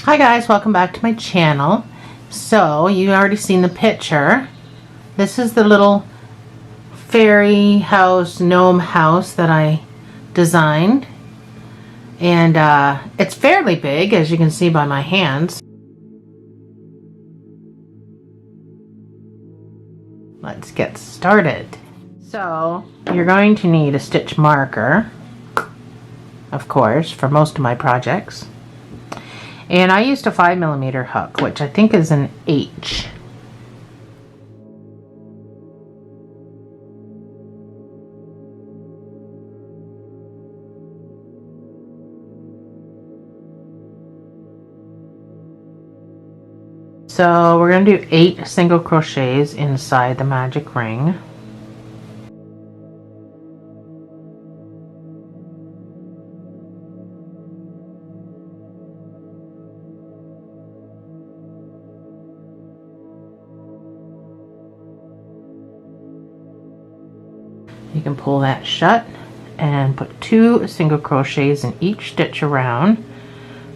Hi guys, welcome back to my channel. So you already seen the picture. This is the little fairy house, gnome house that I designed, and it's fairly big, as you can see by my hands. Let's get started. So you're going to need a stitch marker, of course, for most of my projects. And I used a 5mm hook, which I think is an H. So we're going to do 8 single crochets inside the magic ring. You can pull that shut and put 2 single crochets in each stitch around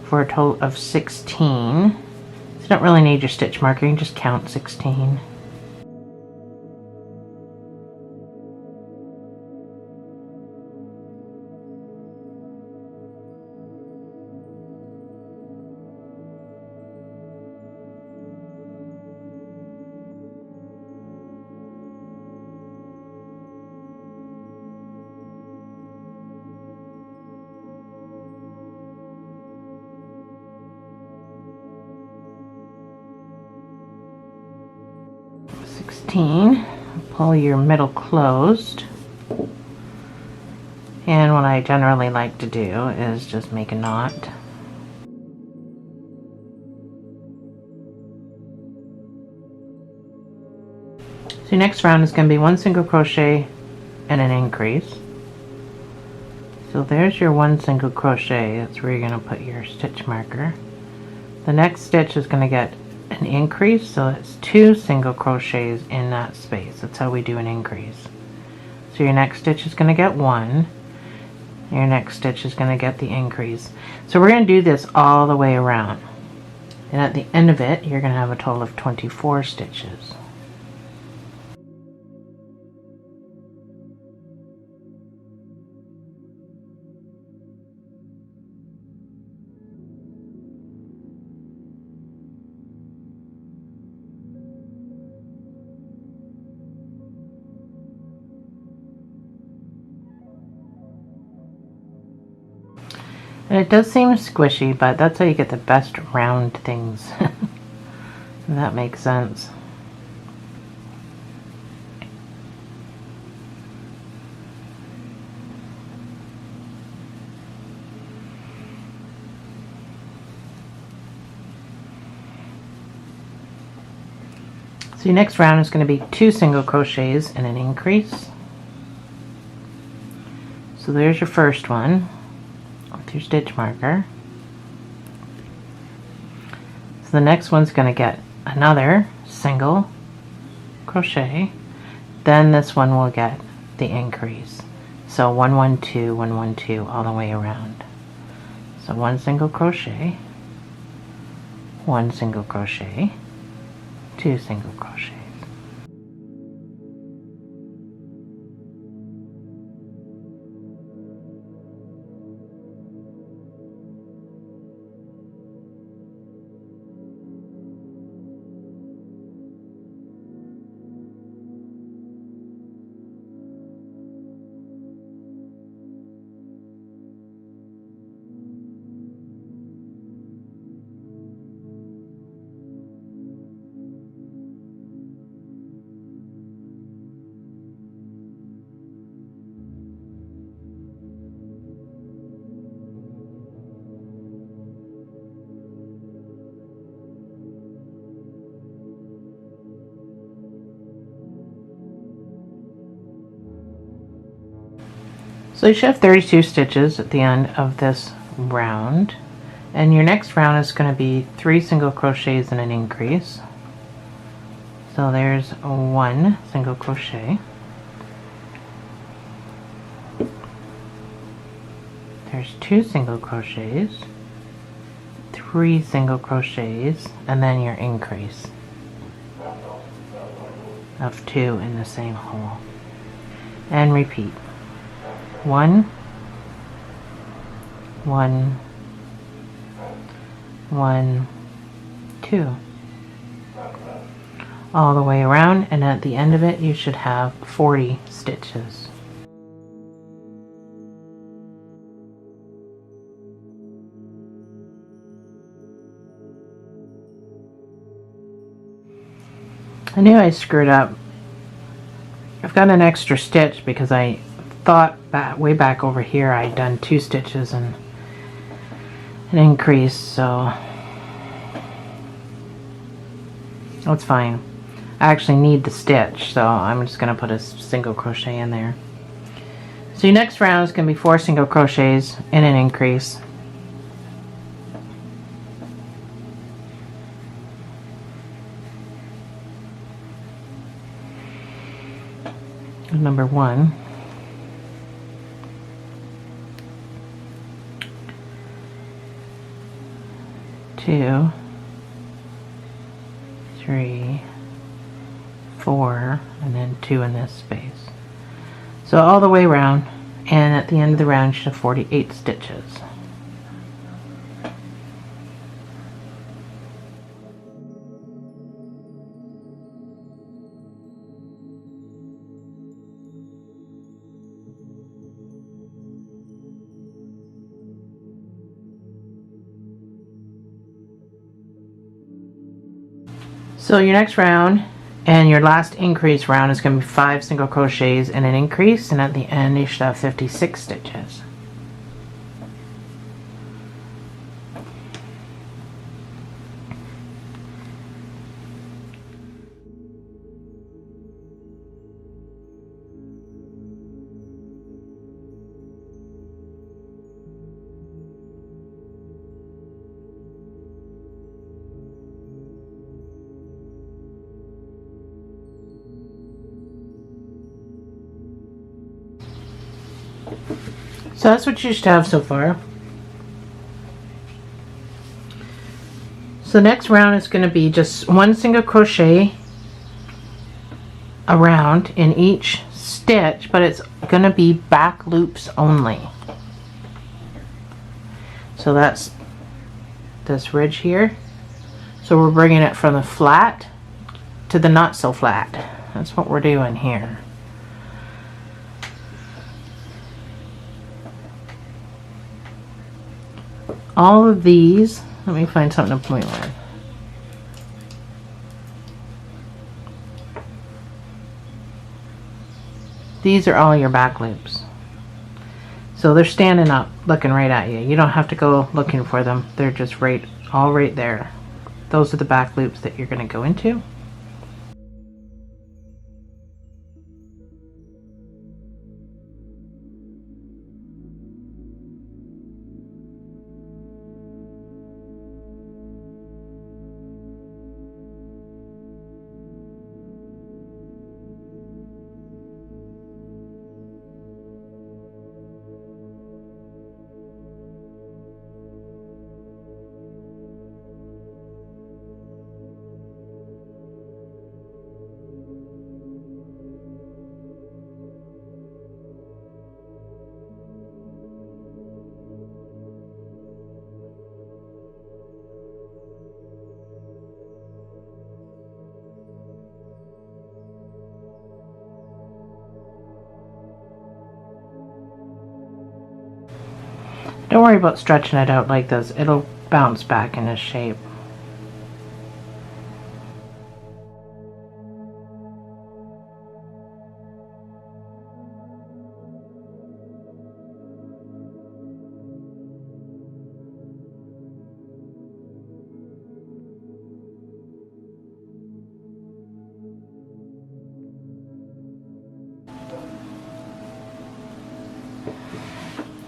for a total of 16. So you don't really need your stitch marker, you can just count 16. Pull your middle closed, and what I generally like to do is just make a knot. So your next round is going to be 1 single crochet and an increase. So there's your 1 single crochet, that's where you're going to put your stitch marker. The next stitch is going to get an increase, so it's 2 single crochets in that space. That's how we do an increase. So your next stitch is going to get 1, your next stitch is going to get the increase. So we're going to do this all the way around, and at the end of it you're going to have a total of 24 stitches. And it does seem squishy, but that's how you get the best round things. If that makes sense. So your next round is going to be 2 single crochets and an increase. So there's your first one with your stitch marker. So the next one's going to get another single crochet, then this one will get the increase. So 1 1 2 1 1 2 all the way around. So 1 single crochet, 1 single crochet, 2 single crochets. So you should have 32 stitches at the end of this round, and your next round is going to be 3 single crochets and an increase. So there's 1 single crochet, there's 2 single crochets, 3 single crochets and then your increase of 2 in the same hole, and repeat 1 1 1 2 all the way around, and at the end of it you should have 40 stitches. I knew I screwed up. I've got an extra stitch because I thought that way back over here I'd done 2 stitches and an increase, so that's fine. I actually need the stitch, so I'm just going to put a single crochet in there. So your next round is going to be 4 single crochets and an increase. Number 1, 2, 3, 4, and then 2 in this space. So all the way around, and at the end of the round you should have 48 stitches. So your next round and your last increase round is going to be 5 single crochets and an increase, and at the end you should have 56 stitches. So that's what you should have so far. So the next round is going to be just 1 single crochet around in each stitch, but it's going to be back loops only. So that's this ridge here. So we're bringing it from the flat to the not so flat. That's what we're doing here. All of these, let me find something to point with. These are all your back loops. So they're standing up, looking right at you. You don't have to go looking for them. They're just all right there. Those are the back loops that you're going to go into. Don't worry about stretching it out like this. It'll bounce back into shape.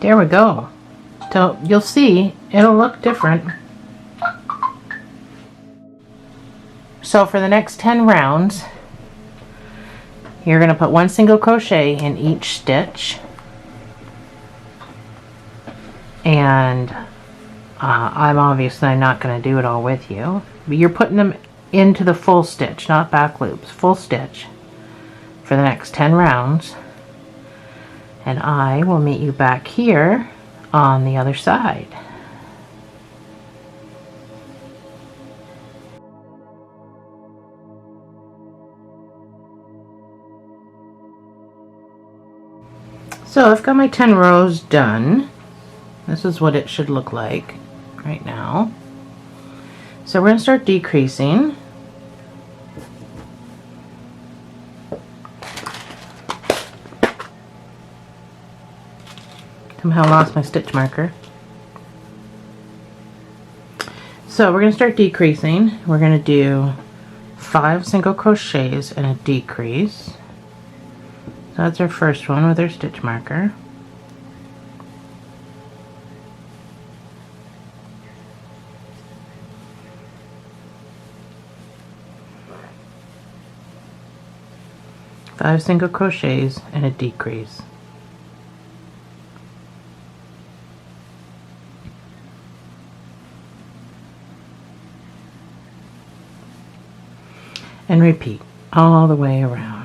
There we go. So you'll see it'll look different. So for the next 10 rounds, you're going to put 1 single crochet in each stitch, and I'm obviously not going to do it all with you, but you're putting them into the full stitch, not back loops, full stitch for the next 10 rounds, and I will meet you back here on the other side. So I've got my 10 rows done. This is what it should look like right now. So we're going to start decreasing. Somehow lost my stitch marker. So we're going to start decreasing. We're going to do 5 single crochets and a decrease. So that's our first one with our stitch marker. Five single crochets and a decrease. And repeat all the way around.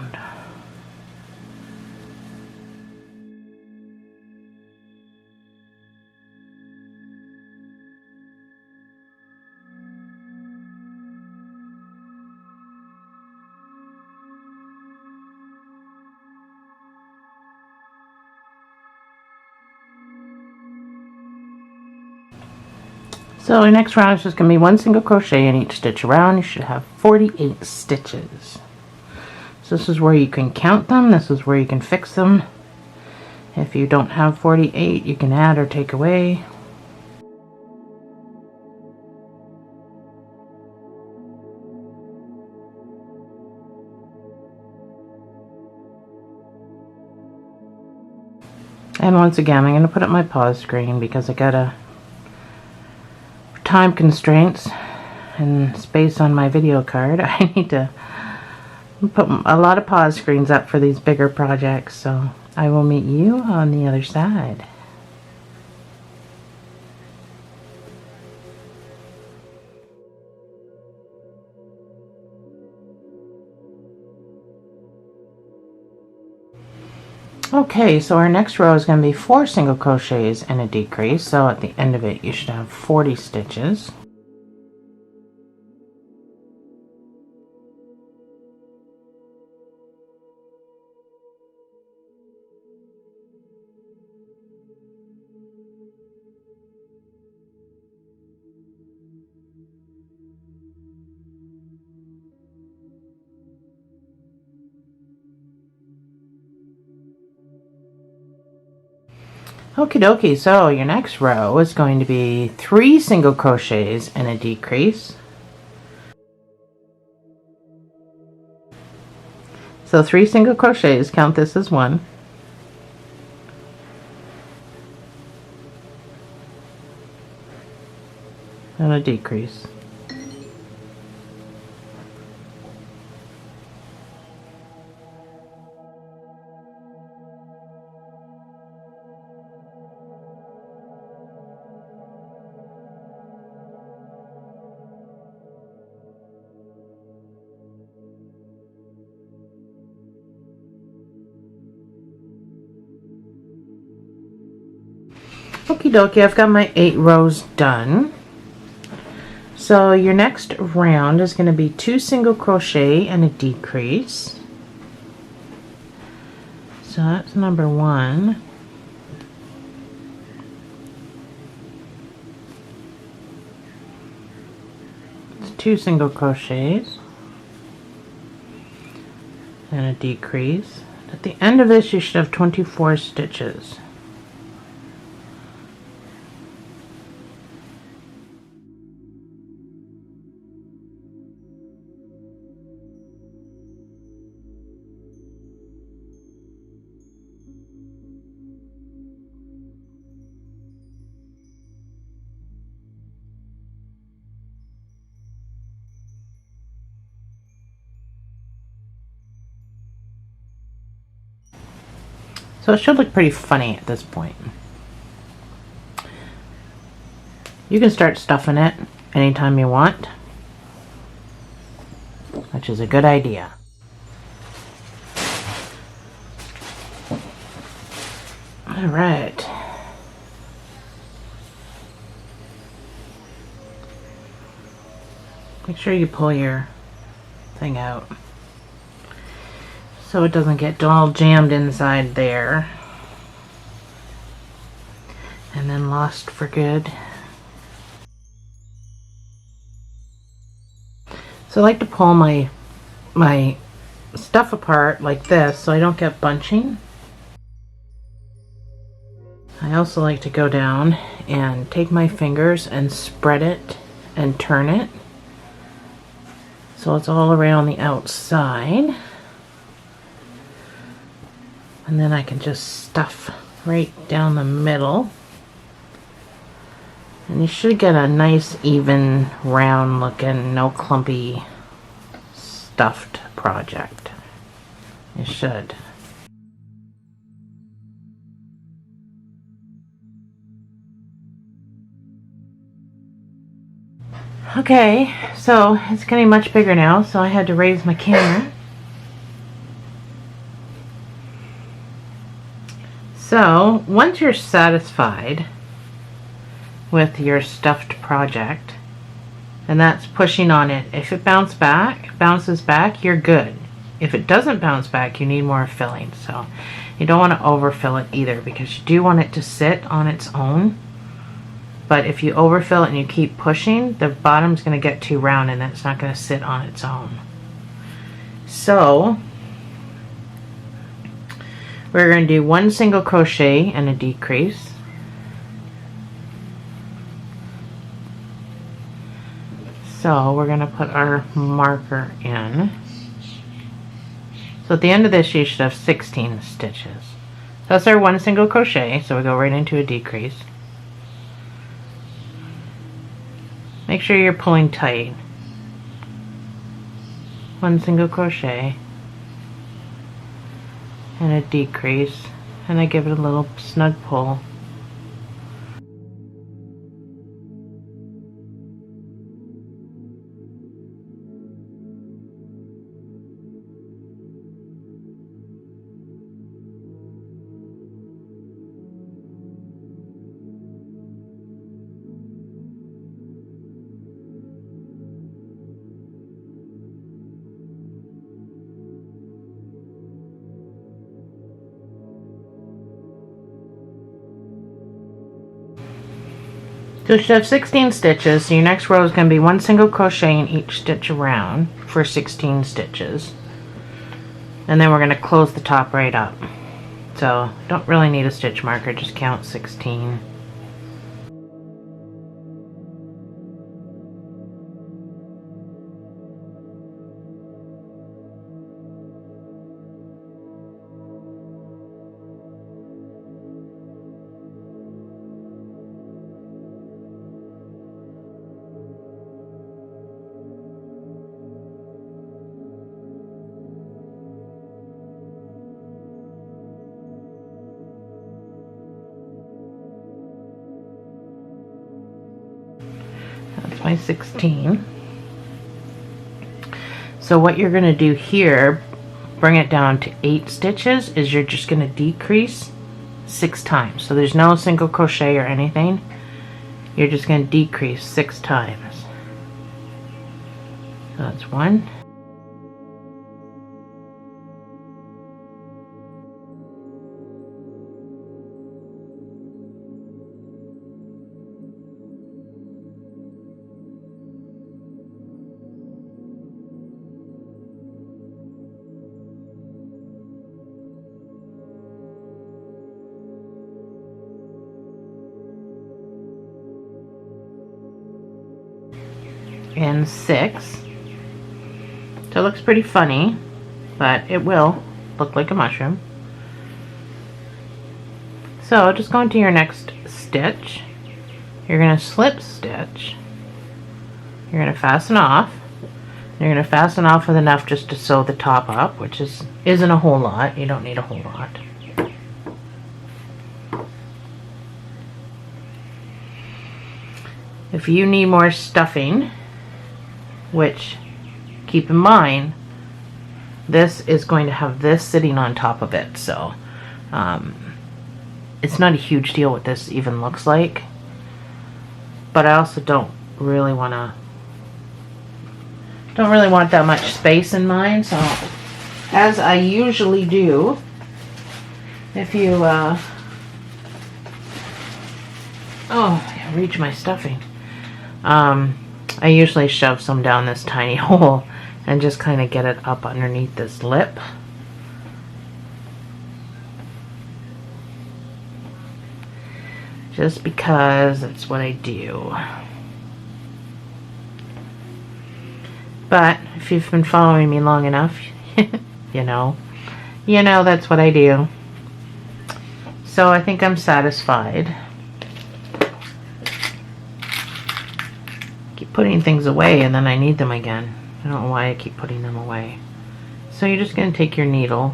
So the next round is just going to be 1 single crochet in each stitch around. You should have 48 stitches. So this is where you can count them. This is where you can fix them. If you don't have 48, you can add or take away. And once again, I'm going to put up my pause screen because I got time constraints and space on my video card. I need to put a lot of pause screens up for these bigger projects, so I will meet you on the other side. Okay, so our next row is going to be 4 single crochets and a decrease, so at the end of it you should have 40 stitches. Okie dokie, so your next row is going to be 3 single crochets and a decrease. So 3 single crochets, count this as 1. And a decrease. Okie dokie, I've got my 8 rows done. So your next round is going to be 2 single crochet and a decrease. So that's number 1. It's 2 single crochets and a decrease. At the end of this you should have 24 stitches. So it should look pretty funny at this point. You can start stuffing it anytime you want, which is a good idea. All right. Make sure you pull your thing out so it doesn't get all jammed inside there and then lost for good. So I like to pull my stuff apart like this so I don't get bunching. I also like to go down and take my fingers and spread it and turn it so it's all around the outside. And then I can just stuff right down the middle. And you should get a nice, even, round looking, no clumpy stuffed project. You should. Okay, so it's getting much bigger now, so I had to raise my camera. So, once you're satisfied with your stuffed project, and that's pushing on it, if it bounces back, you're good. If it doesn't bounce back, you need more filling. So, you don't want to overfill it either, because you do want it to sit on its own. But if you overfill it and you keep pushing, the bottom's going to get too round and then it's not going to sit on its own. So, we're going to do 1 single crochet and a decrease. So, we're going to put our marker in. So, at the end of this, you should have 16 stitches. That's our 1 single crochet, so we go right into a decrease. Make sure you're pulling tight. 1 single crochet and a decrease, and I give it a little snug pull. So you should have 16 stitches, so your next row is going to be 1 single crochet in each stitch around for 16 stitches. And then we're going to close the top right up. So don't really need a stitch marker, just count 16. That's my 16. So what you're going to do here, bring it down to 8 stitches, is you're just going to decrease 6 times. So there's no single crochet or anything. You're just going to decrease 6 times. So that's 1. And 6. So it looks pretty funny, but it will look like a mushroom. So just go into your next stitch. You're going to slip stitch. You're going to fasten off. You're going to fasten off with enough just to sew the top up, which isn't a whole lot. You don't need a whole lot. If you need more stuffing, which keep in mind, this is going to have this sitting on top of it, so it's not a huge deal what this even looks like, but I also don't really want that much space in mine, so as I usually do, if you reach my stuffing, I usually shove some down this tiny hole and just kind of get it up underneath this lip. Just because that's what I do. But if you've been following me long enough, you know that's what I do. So I think I'm satisfied. Keep putting things away and then I need them again. I don't know why I keep putting them away. So you're just going to take your needle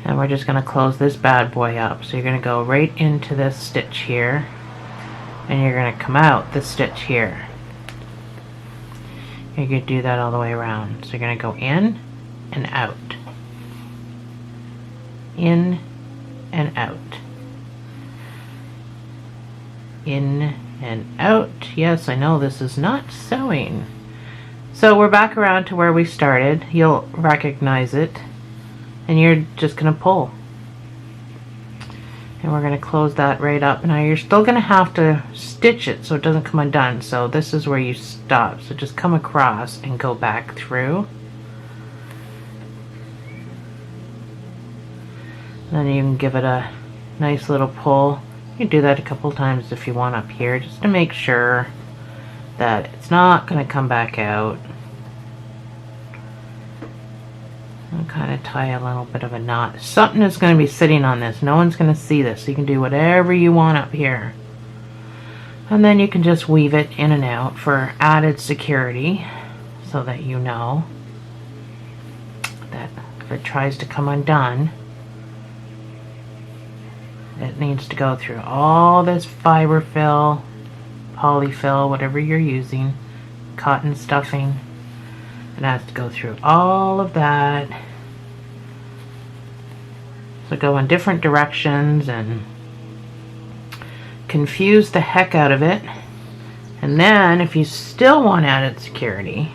and we're just going to close this bad boy up. So you're going to go right into this stitch here and you're going to come out this stitch here. You're going to do that all the way around. So you're going to go in and out. In and out. In and out. Yes, I know this is not sewing. So we're back around to where we started. You'll recognize it. And you're just going to pull. And we're going to close that right up. Now you're still going to have to stitch it so it doesn't come undone. So this is where you stop. So just come across and go back through. Then you can give it a nice little pull. You can do that a couple times if you want up here, just to make sure that it's not going to come back out. And kind of tie a little bit of a knot. Something is going to be sitting on this. No one's going to see this. So you can do whatever you want up here. And then you can just weave it in and out for added security, so that you know that if it tries to come undone, it needs to go through all this fiber fill, polyfill, whatever you're using, cotton stuffing. It has to go through all of that. So go in different directions and confuse the heck out of it. And then if you still want added security,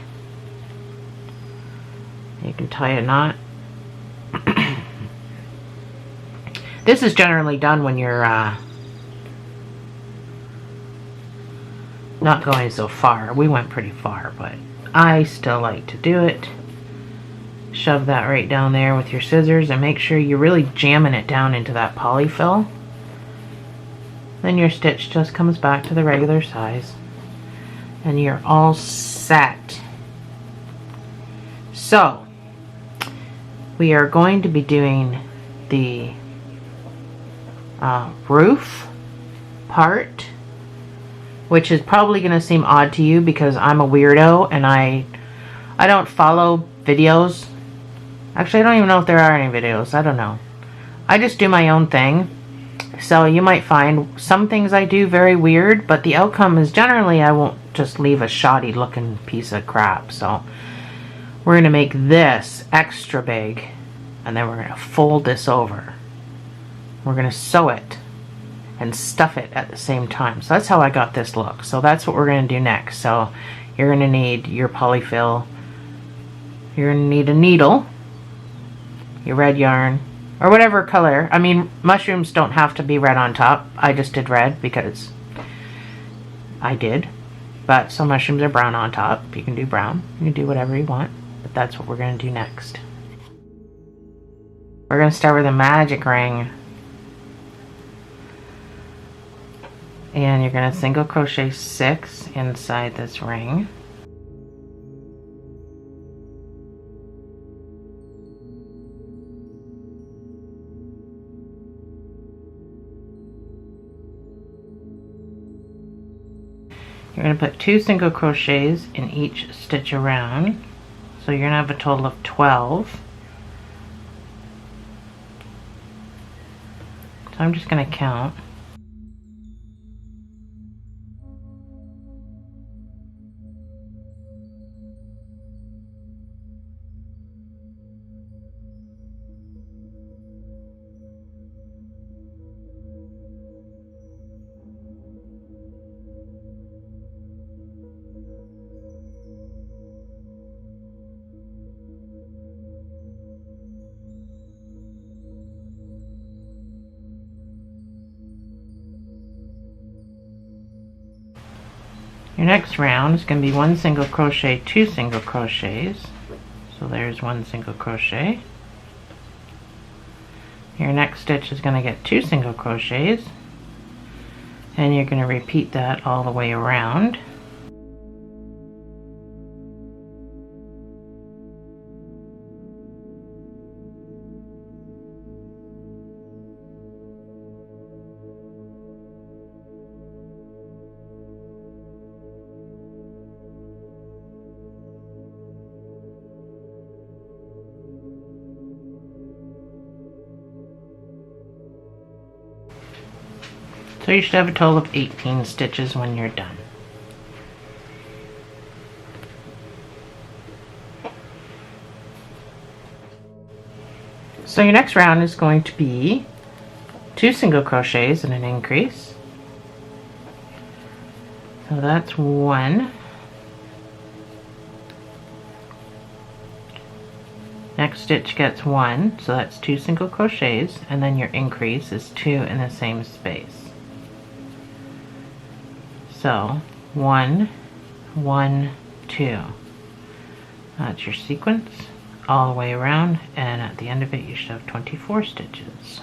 you can tie a knot. This is generally done when you're not going so far. We went pretty far, but I still like to do it. Shove that right down there with your scissors and make sure you're really jamming it down into that polyfill. Then your stitch just comes back to the regular size and you're all set. So we are going to be doing the roof part, which is probably going to seem odd to you because I'm a weirdo and I don't follow videos. Actually, I don't even know if there are any videos. I don't know. I just do my own thing. So you might find some things I do very weird, but the outcome is generally I won't just leave a shoddy looking piece of crap. So we're going to make this extra big and then we're going to fold this over. We're going to sew it and stuff it at the same time. So that's how I got this look. So that's what we're going to do next. So you're going to need your polyfill. You're going to need a needle, your red yarn, or whatever color. I mean, mushrooms don't have to be red on top. I just did red because I did. But some mushrooms are brown on top. You can do brown. You can do whatever you want. But that's what we're going to do next. We're going to start with a magic ring. And you're going to single crochet 6 inside this ring. You're going to put 2 single crochets in each stitch around. So you're going to have a total of 12. So I'm just going to count. Your next round is going to be 1 single crochet, 2 single crochets. So there's 1 single crochet. Your next stitch is going to get 2 single crochets, and you're going to repeat that all the way around. So you should have a total of 18 stitches when you're done. So your next round is going to be 2 single crochets and an increase. So that's 1. Next stitch gets 1, so that's 2 single crochets, and then your increase is 2 in the same space. So 1, 1, 2. That's your sequence all the way around, and at the end of it you should have 24 stitches.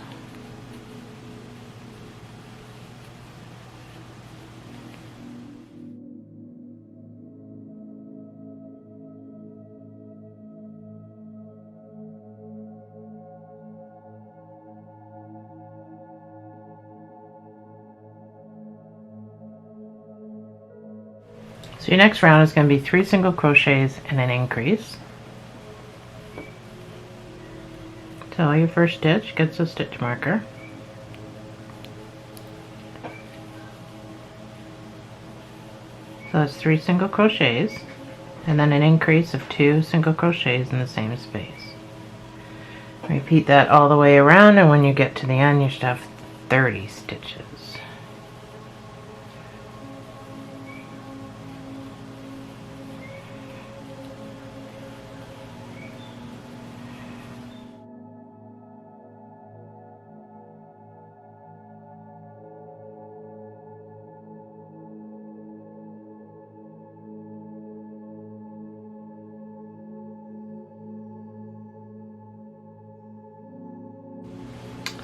So your next round is going to be 3 single crochets and an increase. So your first stitch gets a stitch marker. So that's 3 single crochets and then an increase of 2 single crochets in the same space. Repeat that all the way around, and when you get to the end you should have 30 stitches.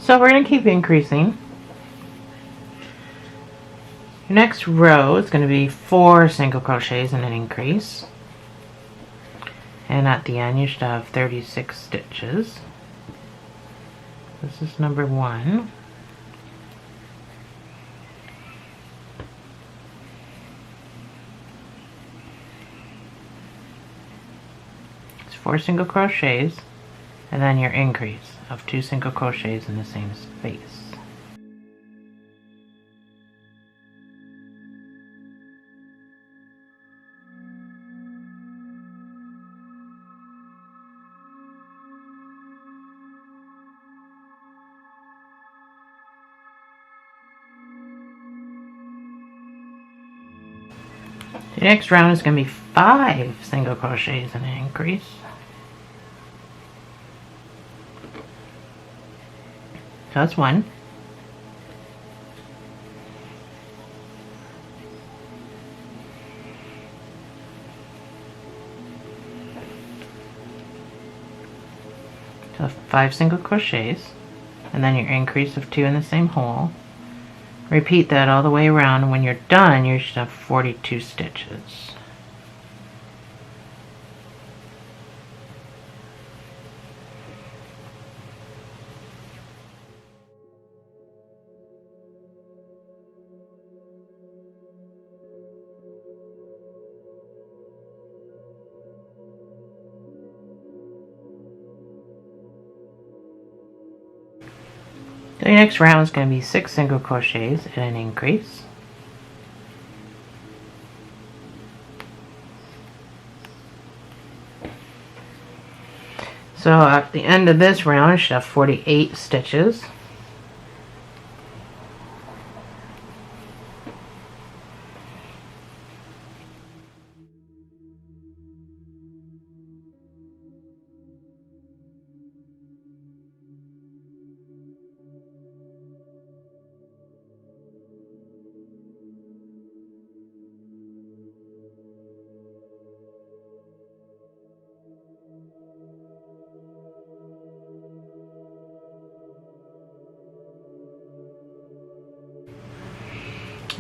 So we're going to keep increasing. Your next row is going to be 4 single crochets and an increase. And at the end you should have 36 stitches. This is number 1. It's 4 single crochets and then your increase of 2 single crochets in the same space. The next round is going to be 5 single crochets and an increase. So that's 1. So 5 single crochets and then your increase of 2 in the same hole. Repeat that all the way around, and when you're done you should have 42 stitches. The next round is going to be 6 single crochets and an increase. So at the end of this round, I should have 48 stitches.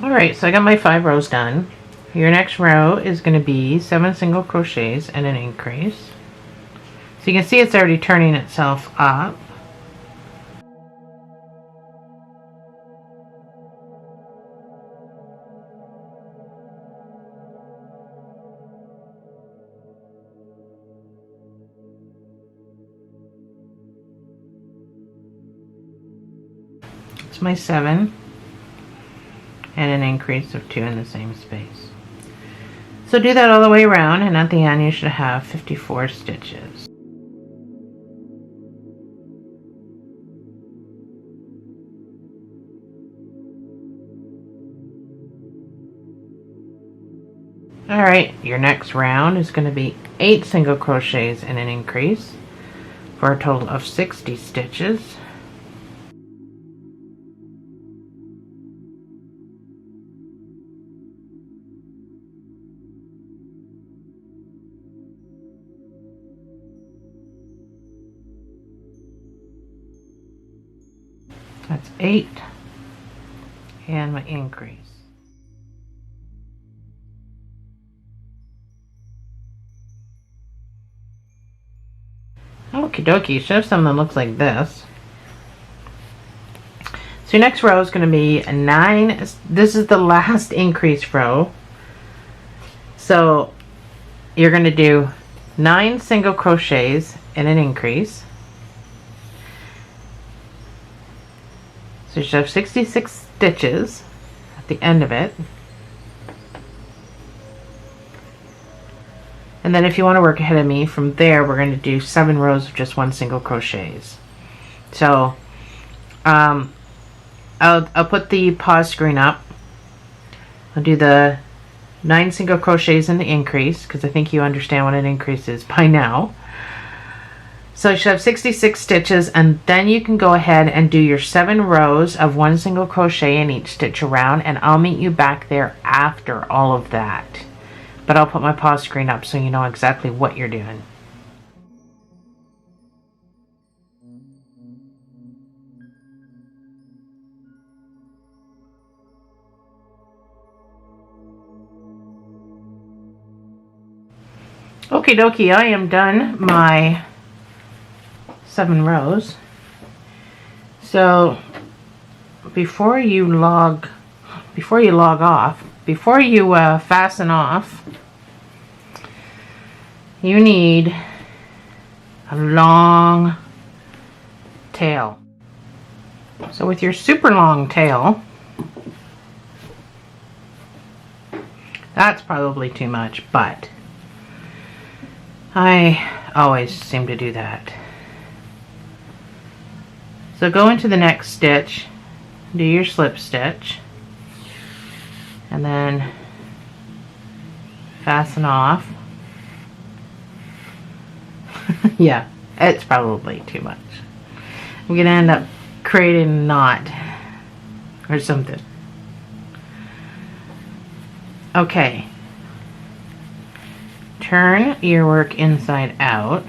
Alright, so I got my 5 rows done. Your next row is going to be 7 single crochets and an increase. So you can see it's already turning itself up. It's my 7 and an increase of 2 in the same space. So do that all the way around, and at the end you should have 54 stitches. Alright, your next round is going to be 8 single crochets and an increase for a total of 60 stitches. That's 8 and my increase. Okie dokie, you should have something that looks like this. So your next row is going to be a 9. This is the last increase row. So you're going to do 9 single crochets and an increase. So you should have 66 stitches at the end of it. And then if you want to work ahead of me, from there we're going to do 7 rows of just 1 single crochets. So I'll put the pause screen up. I'll do the 9 single crochets in the increase, because I think you understand what an increase is by now. So you should have 66 stitches, and then you can go ahead and do your 7 rows of 1 single crochet in each stitch around, and I'll meet you back there after all of that. But I'll put my pause screen up so you know exactly what you're doing. Okie dokie, I am done my 7 rows. So before you log off, before you fasten off, you need a long tail. So with your super long tail, that's probably too much, but I always seem to do that. So go into the next stitch, do your slip stitch, and then fasten off. Yeah, it's probably too much. I'm gonna end up creating a knot or something. Okay. Turn your work inside out.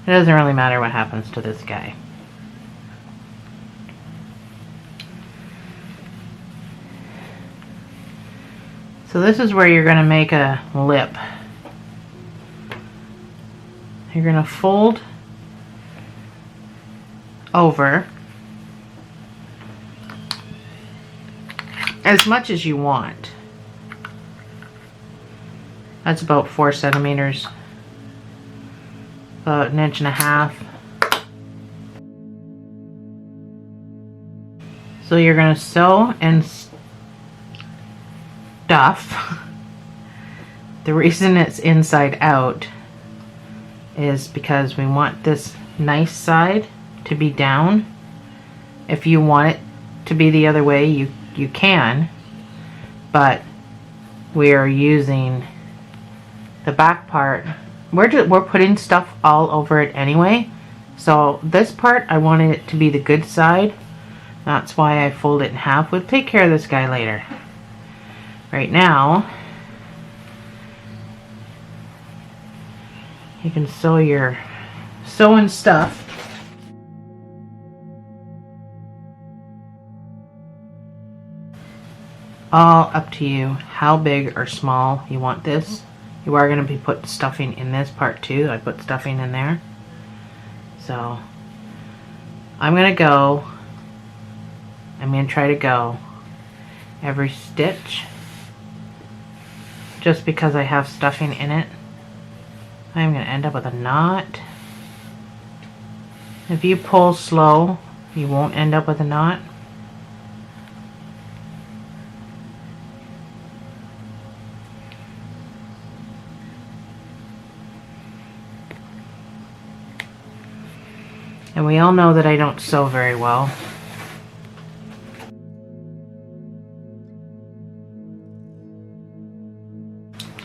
It doesn't really matter what happens to this guy. So this is where you're going to make a lip. You're going to fold over as much as you want. That's about 4 centimeters, about 1.5 inches. So you're going to sew and stuff. The reason it's inside out is because we want this nice side to be down. If you want it to be the other way, you can, but we are using the back part. We're putting stuff all over it anyway, so this part I wanted it to be the good side. That's why I fold it in half. We'll take care of this guy later. Right now you can sew your sewing stuff. all up to you how big or small you want this. You are going to be putting stuffing in this part too. I put stuffing in there. So I'm going to try to go every stitch just because I have stuffing in it. I'm going to end up with a knot. If you pull slow, you won't end up with a knot. And we all know that I don't sew very well.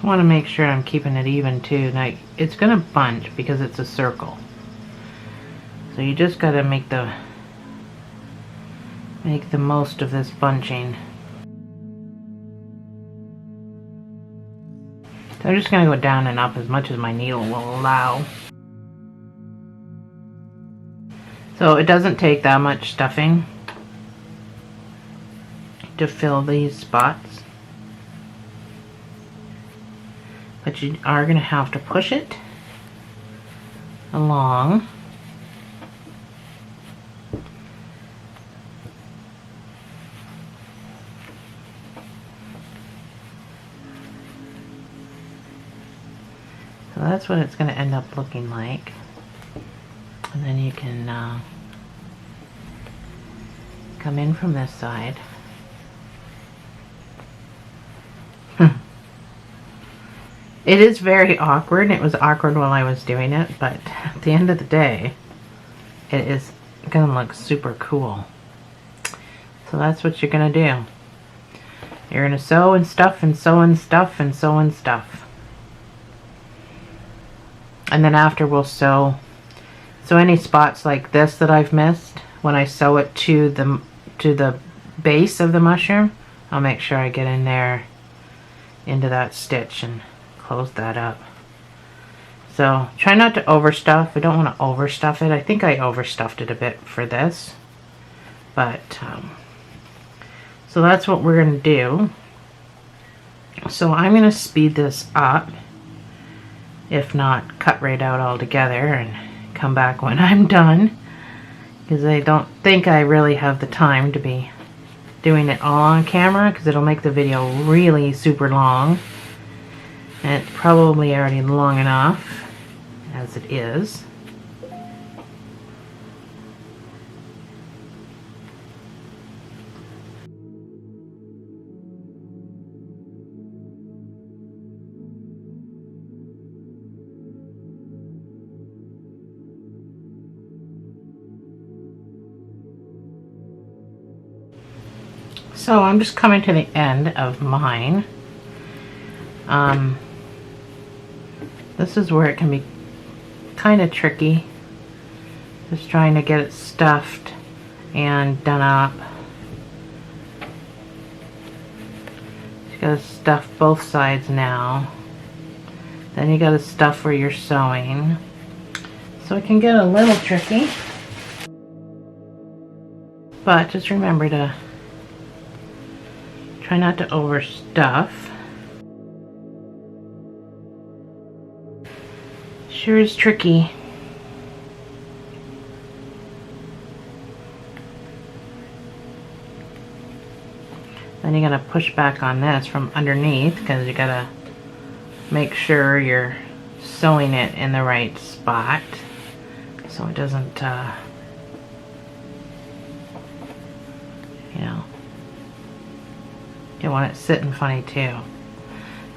I want to make sure I'm keeping it even too. Now, it's going to bunch because it's a circle. So you just got to make the most of this bunching. So I'm just going to go down and up as much as my needle will allow. So it doesn't take that much stuffing to fill these spots. But you are going to have to push it along. So that's what it's going to end up looking like. And then you can come in from this side. It is very awkward. It was awkward while I was doing it, but at the end of the day, it is going to look super cool. So that's what you're going to do. You're going to sew and stuff and sew and stuff and sew and stuff. And then after we'll sew. So any spots like this that I've missed, when I sew it to the base of the mushroom, I'll make sure I get in there into that stitch and close that up. So try not to overstuff. I don't want to overstuff it. I think I overstuffed it a bit for this. But, so that's what we're going to do. So I'm going to speed this up. If not, cut right out altogether and come back when I'm done. Because I don't think I really have the time to be doing it all on camera, because it'll make the video really super long. And it's probably already long enough as it is. So I'm just coming to the end of mine. This is where it can be kind of tricky. Just trying to get it stuffed and done up. You gotta stuff both sides now. Then you gotta stuff where you're sewing. So it can get a little tricky. But just remember to try not to overstuff. Sure is tricky. Then you gotta push back on this from underneath, because you gotta make sure you're sewing it in the right spot so it doesn't you know, you want it sitting funny too.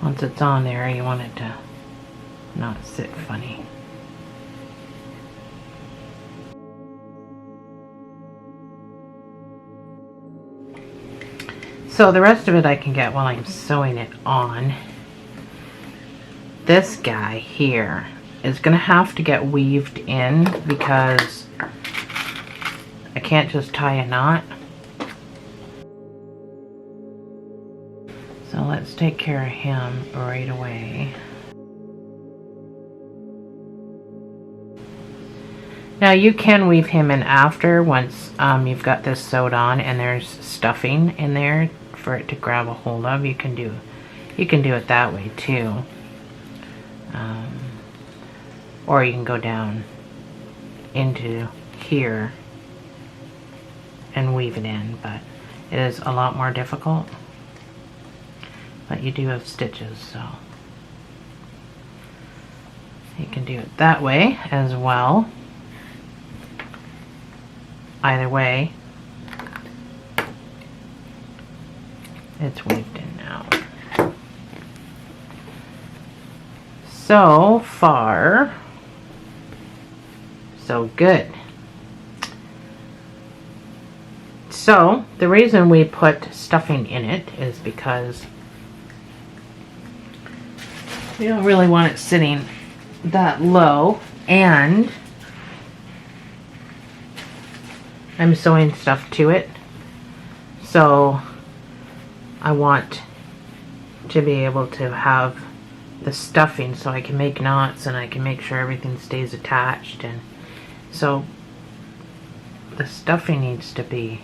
Once it's on there, you want it to not sit funny. So the rest of it I can get while I'm sewing it on. This guy here is going to have to get weaved in because I can't just tie a knot. So let's take care of him right away. Now you can weave him in after once you've got this sewed on and there's stuffing in there for it to grab a hold of. You can do it that way too. Or you can go down into here and weave it in, but it is a lot more difficult. But you do have stitches, so you can do it that way as well. Either way, it's weaved in now. So far, so good. So the reason we put stuffing in it is because we don't really want it sitting that low, and I'm sewing stuff to it, so I want to be able to have the stuffing so I can make knots and I can make sure everything stays attached. And so the stuffing needs to be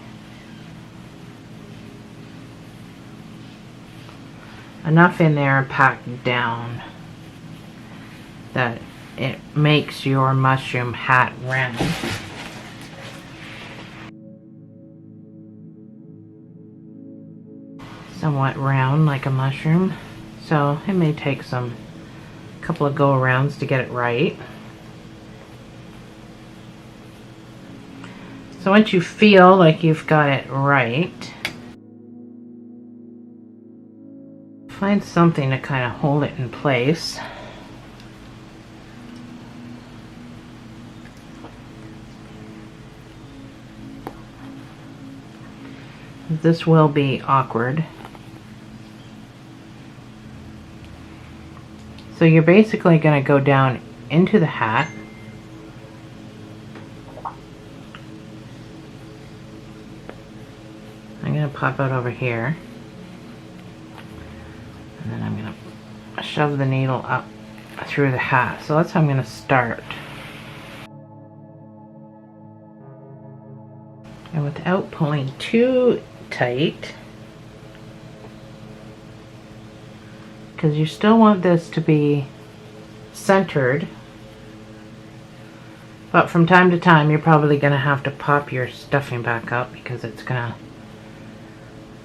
enough in there packed down that it makes your mushroom hat round. Somewhat round like a mushroom. So it may take a couple of go arounds to get it right. So once you feel like you've got it right, find something to kind of hold it in place. This will be awkward. So you're basically going to go down into the hat. I'm going to pop out over here. And then I'm going to shove the needle up through the hat. So that's how I'm going to start. And without pulling too tight, because you still want this to be centered, but from time to time you're probably going to have to pop your stuffing back up because it's going to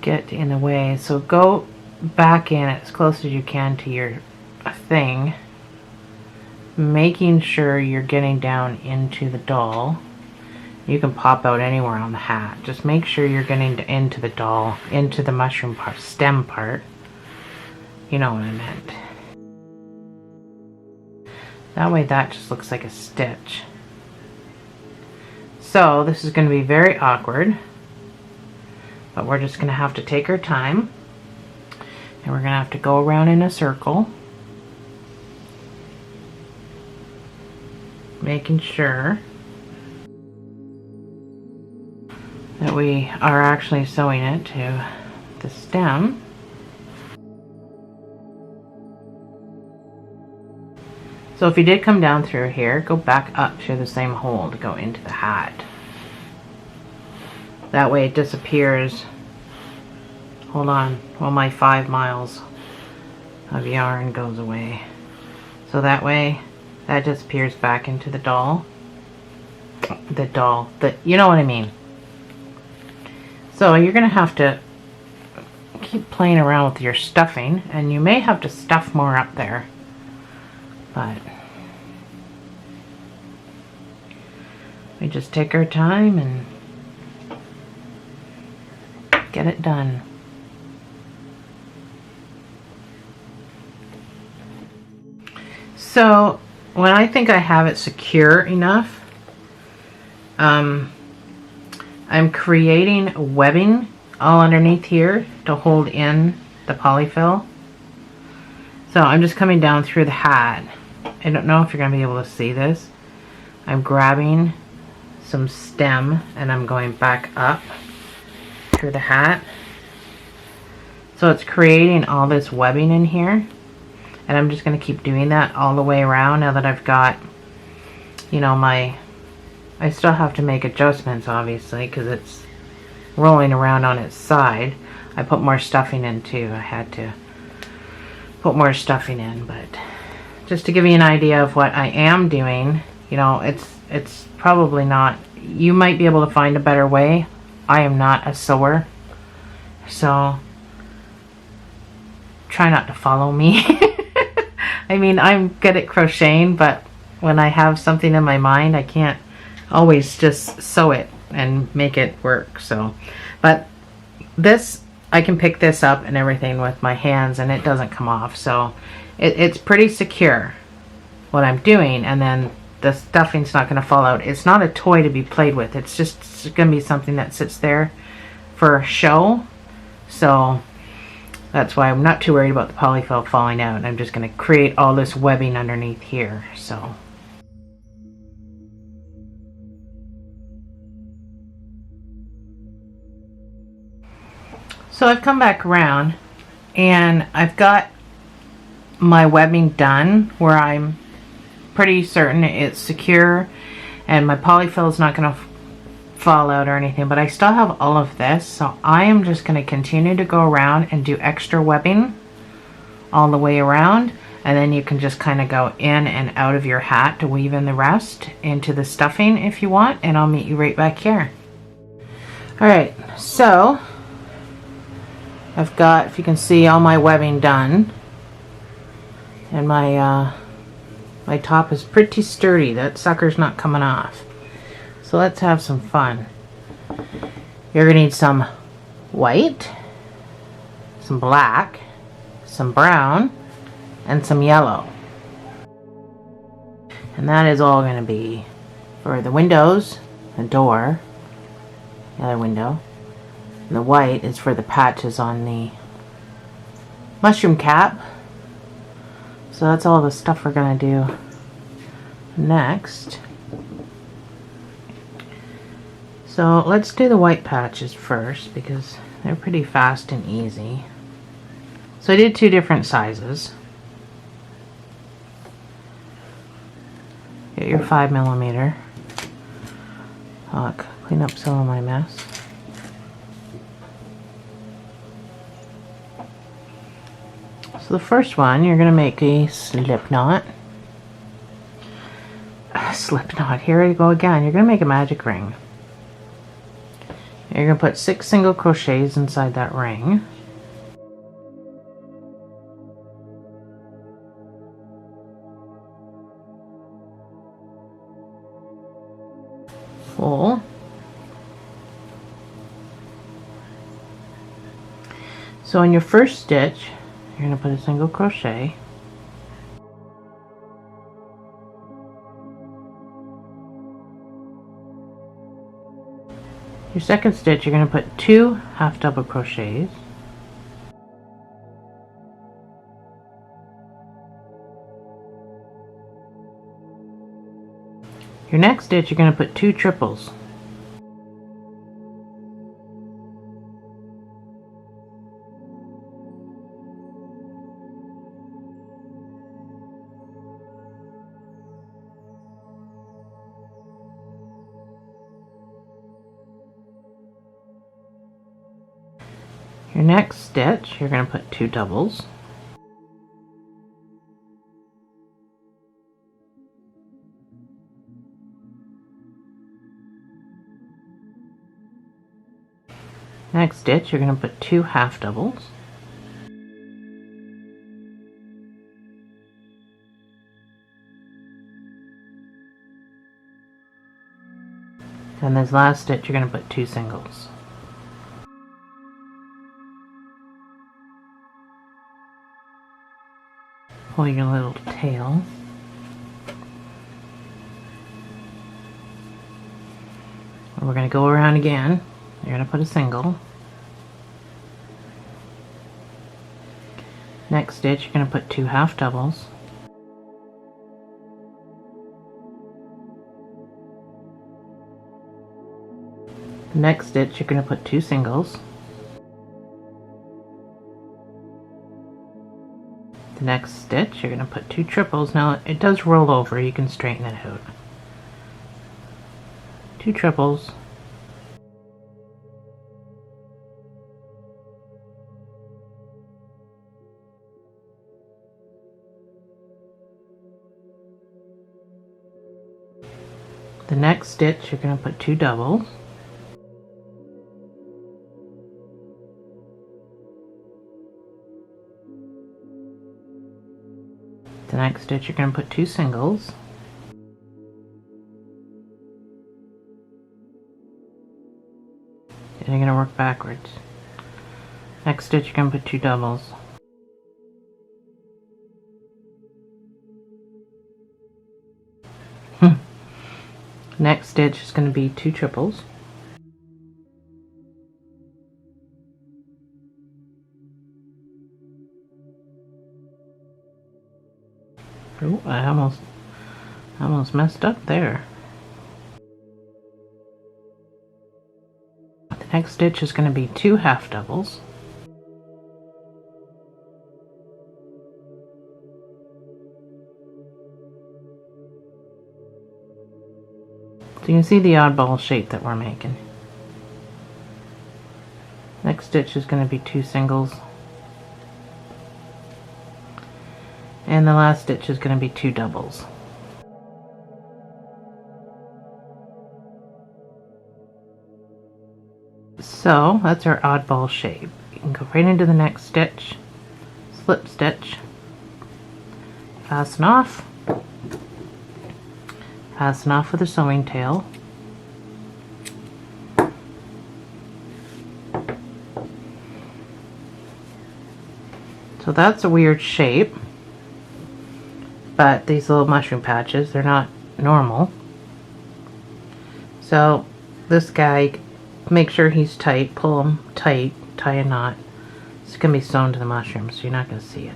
get in the way. So go back in as close as you can to your thing, making sure you're getting down into the doll. You can pop out anywhere on the hat. Just make sure you're getting into the doll, into the mushroom part, stem part. You know what I meant. That way that just looks like a stitch. So this is going to be very awkward, but we're just going to have to take our time, and we're going to have to go around in a circle, making sure that we are actually sewing it to the stem. So if you did come down through here, go back up through the same hole to go into the hat. That way it disappears. Hold on, while my 5 miles of yarn goes away. So that way that disappears back into the doll. You know what I mean. So you're going to have to keep playing around with your stuffing, and you may have to stuff more up there. But we just take our time and get it done. So when I think I have it secure enough, I'm creating webbing all underneath here to hold in the polyfill. So I'm just coming down through the hat. I don't know if you're going to be able to see this. I'm grabbing some stem and I'm going back up through the hat. So it's creating all this webbing in here. And I'm just going to keep doing that all the way around now that I've got, you know, I still have to make adjustments obviously because it's rolling around on its side. I put more stuffing in too. I had to put more stuffing in, but just to give you an idea of what I am doing, you know, it's probably not, you might be able to find a better way. I am not a sewer, so try not to follow me. I mean, I'm good at crocheting, but when I have something in my mind, I can't always just sew it and make it work. So, but this, I can pick this up and everything with my hands and it doesn't come off. So it's pretty secure what I'm doing, and then the stuffing's not going to fall out. It's not a toy to be played with. It's just going to be something that sits there for show. So that's why I'm not too worried about the polyfill falling out. I'm just going to create all this webbing underneath here. So I've come back around and I've got my webbing done where I'm pretty certain it's secure and my polyfill is not going to fall out or anything, but I still have all of this, so I am just going to continue to go around and do extra webbing all the way around, and then you can just kind of go in and out of your hat to weave in the rest into the stuffing if you want, and I'll meet you right back here. Alright, so I've got, if you can see, all my webbing done, and my my top is pretty sturdy. That sucker's not coming off. So let's have some fun. You're gonna need some white, some black, some brown, and some yellow. And that is all gonna be for the windows, the door, the other window. And the white is for the patches on the mushroom cap. So that's all the stuff we're gonna do next. So let's do the white patches first because they're pretty fast and easy. So I did 2 different sizes. Get your 5mm. I'll clean up some of my mess. So the first one, you're going to make a slip knot. Slip knot, here we go again. You're going to make a magic ring. You're going to put 6 single crochets inside that ring. Full. So in your first stitch, you're going to put a single crochet. Your second stitch, you're going to put 2 half double crochets. Your next stitch, you're going to put 2 triples. Your next stitch, you're going to put 2 doubles. Next stitch, you're going to put 2 half doubles. And this last stitch, you're going to put 2 singles. Pull your little tail. And we're going to go around again. You're going to put a single. Next stitch, you're going to put 2 half doubles. The next stitch, you're going to put 2 singles. The next stitch, you're going to put 2 triples. Now it does roll over, you can straighten it out. 2 triples. The next stitch you're going to put 2 doubles. The next stitch you're going to put 2 singles. And you're going to work backwards. Next stitch you're going to put 2 doubles. Next stitch is going to be 2 triples. Oh, I almost messed up there. The next stitch is going to be 2 half doubles. So you can see the oddball shape that we're making. Next stitch is going to be 2 singles. And the last stitch is going to be 2 doubles. So that's our oddball shape. You can go right into the next stitch, slip stitch, fasten off with a sewing tail, so that's a weird shape, but these little mushroom patches, they're not normal. So this guy, make sure he's tight, pull him tight, tie a knot. It's going to be sewn to the mushroom, so you're not going to see it.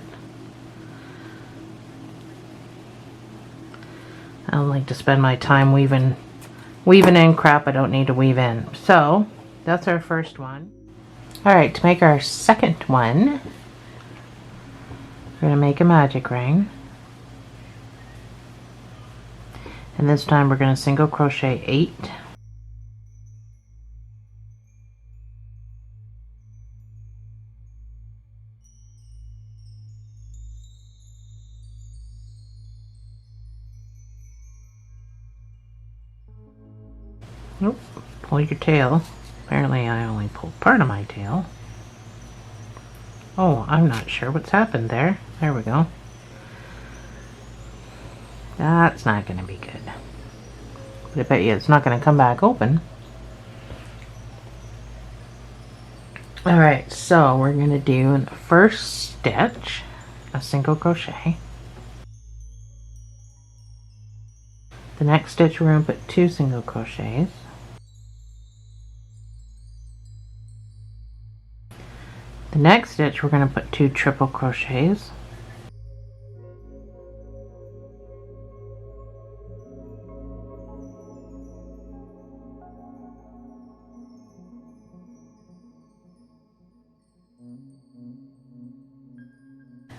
I don't like to spend my time weaving in crap I don't need to weave in. So that's our first one. Alright, to make our second one, we're going to make a magic ring. And this time we're going to single crochet 8. Nope, pull your tail. Apparently I only pulled part of my tail. Oh, I'm not sure what's happened there. There we go. That's not going to be good. But I bet you it's not going to come back open. Alright, so we're going to do in the first stitch a single crochet. The next stitch we're going to put 2 single crochets. The next stitch we're going to put 2 triple crochets.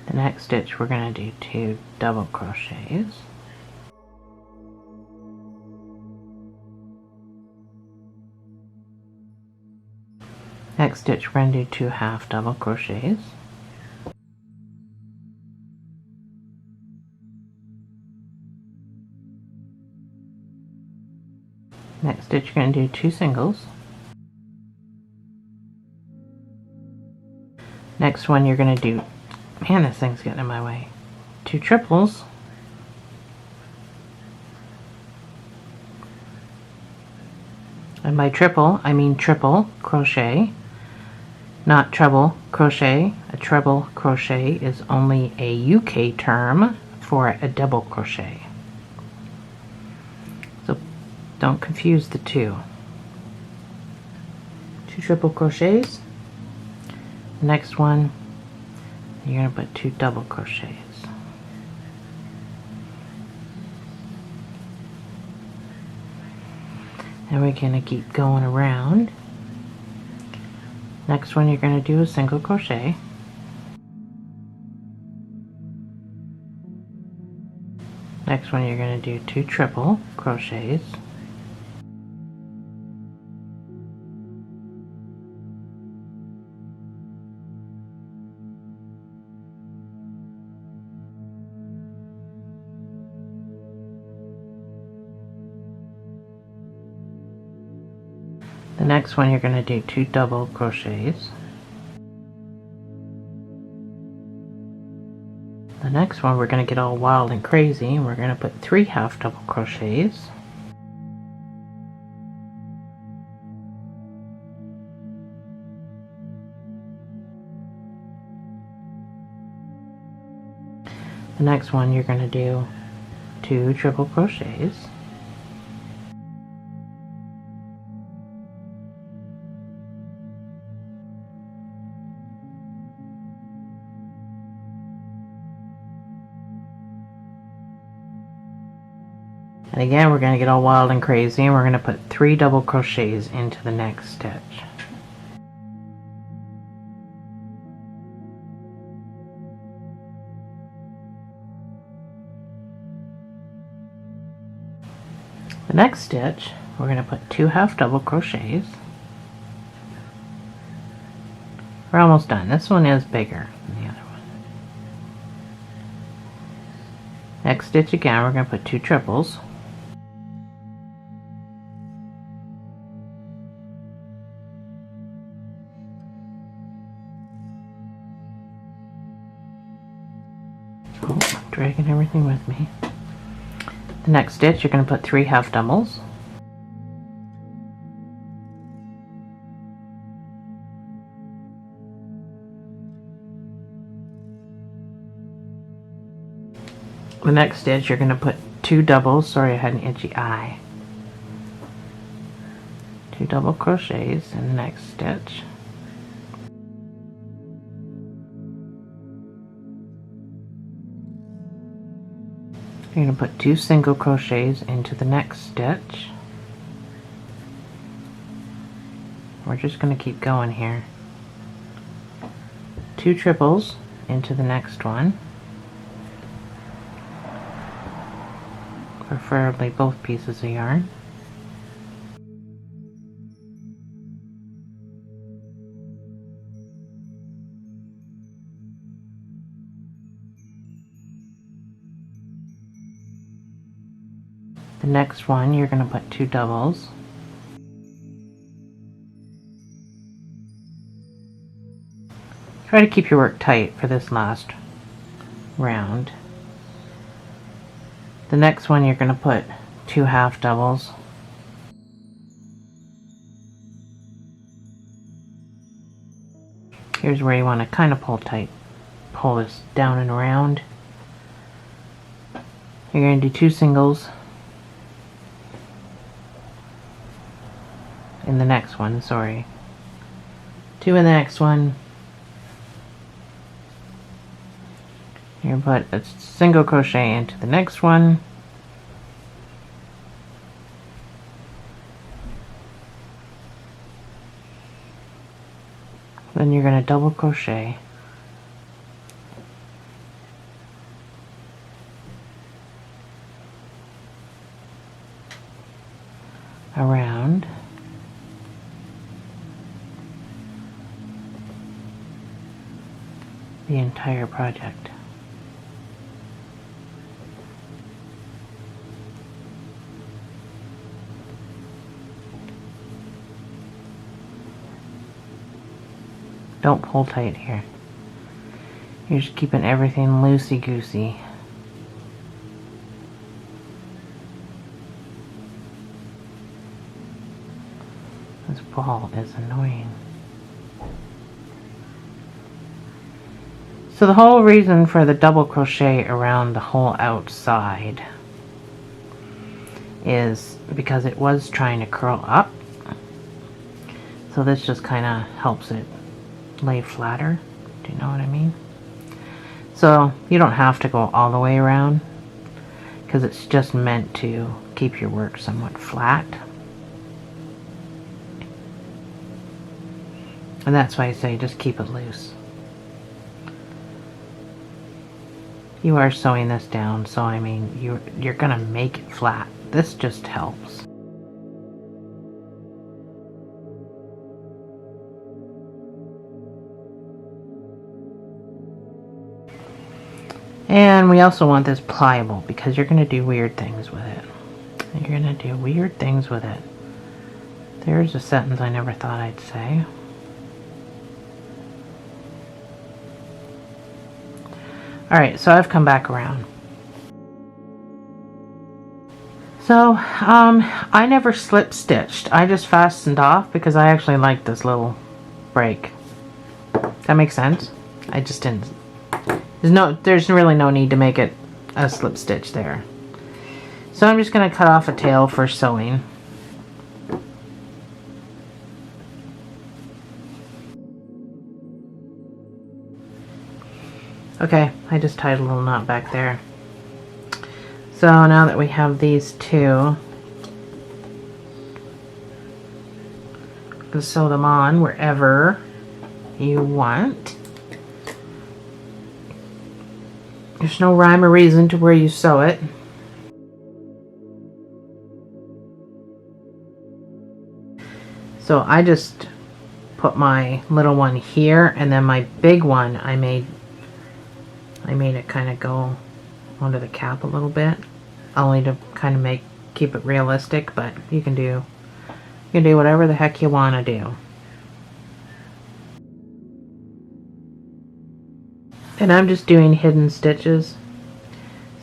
The next stitch we're going to do 2 double crochets. Next stitch we're going to do 2 half double crochets. Next stitch you're going to do 2 singles. Next one you're going to do, man, this thing's getting in my way, 2 triples. And by triple, I mean triple crochet, not treble crochet. A treble crochet is only a UK term for a double crochet. So don't confuse the two. 2 triple crochets. Next one, you're going to put 2 double crochets. And we're going to keep going around. Next one, you're going to do a single crochet. Next one, you're going to do 2 triple crochets. The next one you're going to do 2 double crochets. The next one we're going to get all wild and crazy, and we're going to put 3 half double crochets. The next one you're going to do 2 triple crochets. And again, we're going to get all wild and crazy, and we're going to put 3 double crochets into the next stitch. The next stitch, we're going to put 2 half double crochets. We're almost done. This one is bigger than the other one. Next stitch again, we're going to put 2 triples. Oh, dragging everything with me. The next stitch, you're going to put 3 half doubles. The next stitch, you're going to put 2 doubles. Sorry, I had an itchy eye. 2 double crochets in the next stitch. You're going to put 2 single crochets into the next stitch. We're just going to keep going here. 2 triples into the next one. Preferably both pieces of yarn. The next one, you're going to put 2 doubles. Try to keep your work tight for this last round. The next one, you're going to put 2 half doubles. Here's where you want to kind of pull tight. Pull this down and around. You're going to do 2 singles in the next one, sorry. 2 in the next one. You're going to put a single crochet into the next one. Then you're going to double crochet around the entire project. Don't pull tight here. You're just keeping everything loosey-goosey. This ball is annoying. So the whole reason for the double crochet around the whole outside is because it was trying to curl up. So this just kind of helps it lay flatter. Do you know what I mean? So you don't have to go all the way around because it's just meant to keep your work somewhat flat. And that's why I say just keep it loose. You are sewing this down, so I mean you're gonna make it flat. This just helps. And we also want this pliable because you're going to do weird things with it. You're going to do weird things with it. There's a sentence I never thought I'd say. Alright, so I've come back around. So, I never slip stitched. I just fastened off because I actually like this little break. That makes sense? I just didn't. There's really no need to make it a slip stitch there. So I'm just going to cut off a tail for sewing. Okay, I just tied a little knot back there. So now that we have these two, you can sew them on wherever you want. There's no rhyme or reason to where you sew it. So I just put my little one here, and then my big one I made it kind of go onto the cap a little bit, only to kind of keep it realistic, but you can do whatever the heck you want to do. And I'm just doing hidden stitches,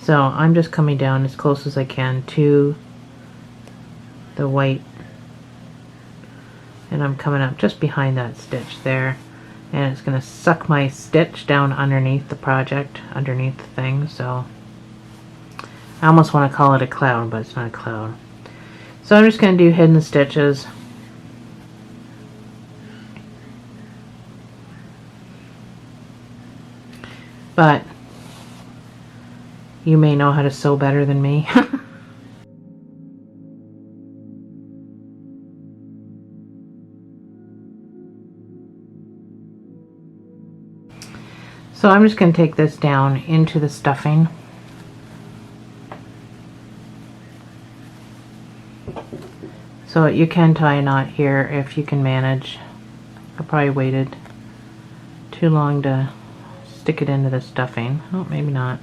so I'm just coming down as close as I can to the white, and I'm coming up just behind that stitch there, and it's going to suck my stitch down underneath the project, underneath the thing. So I almost want to call it a cloud, but it's not a cloud. So I'm just going to do hidden stitches. But you may know how to sew better than me. So I'm just going to take this down into the stuffing. So you can tie a knot here if you can manage. I probably waited too long to stick it into the stuffing. Oh, maybe not.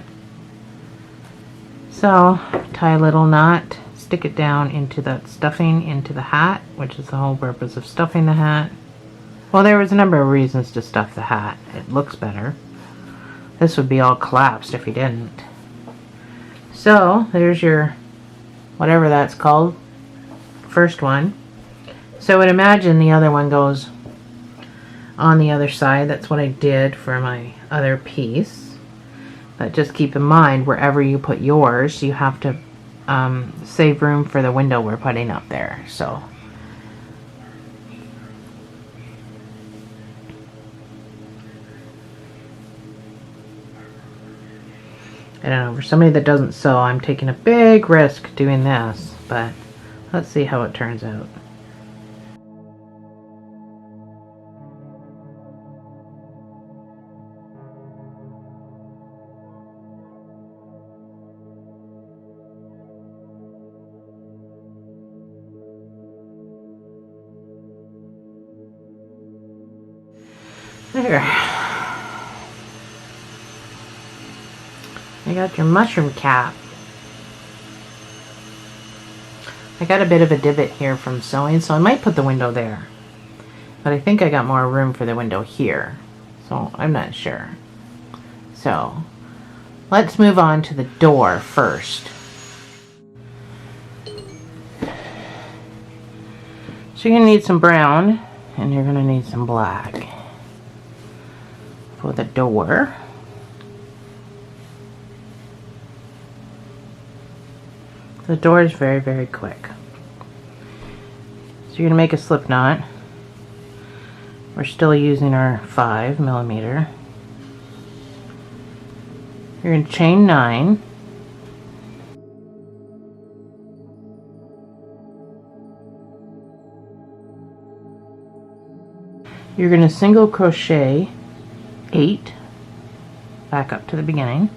So tie a little knot, stick it down into that stuffing, into the hat, which is the whole purpose of stuffing the hat. Well, there was a number of reasons to stuff the hat. It looks better. This would be all collapsed if you didn't. So there's your, whatever that's called, first one. So I would imagine the other one goes on the other side. That's what I did for my other piece. But just keep in mind, wherever you put yours, you have to save room for the window we're putting up there. So I don't know, for somebody that doesn't sew, I'm taking a big risk doing this, but let's see how it turns out. There. I got your mushroom cap. I got a bit of a divot here from sewing, so I might put the window there. But I think I got more room for the window here, so I'm not sure. So let's move on to the door first. So you're going to need some brown, and you're going to need some black for the door. The door is very, very quick. So you're going to make a slip knot. We're still using our 5mm. You're going to chain 9. You're going to single crochet 8 back up to the beginning.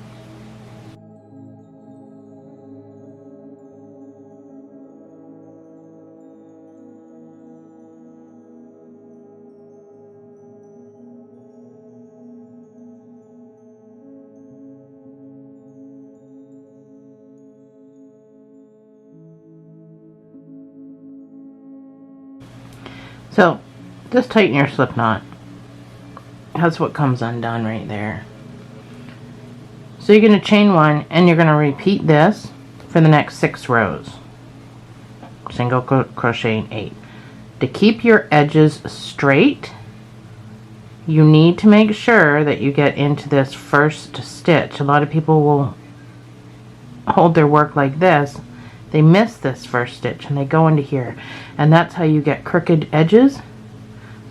So just tighten your slip knot. That's what comes undone right there. So you're going to chain 1 and you're going to repeat this for the next 6 rows. Single crocheting 8. To keep your edges straight, you need to make sure that you get into this first stitch. A lot of people will hold their work like this. They miss this first stitch and they go into here, and that's how you get crooked edges. So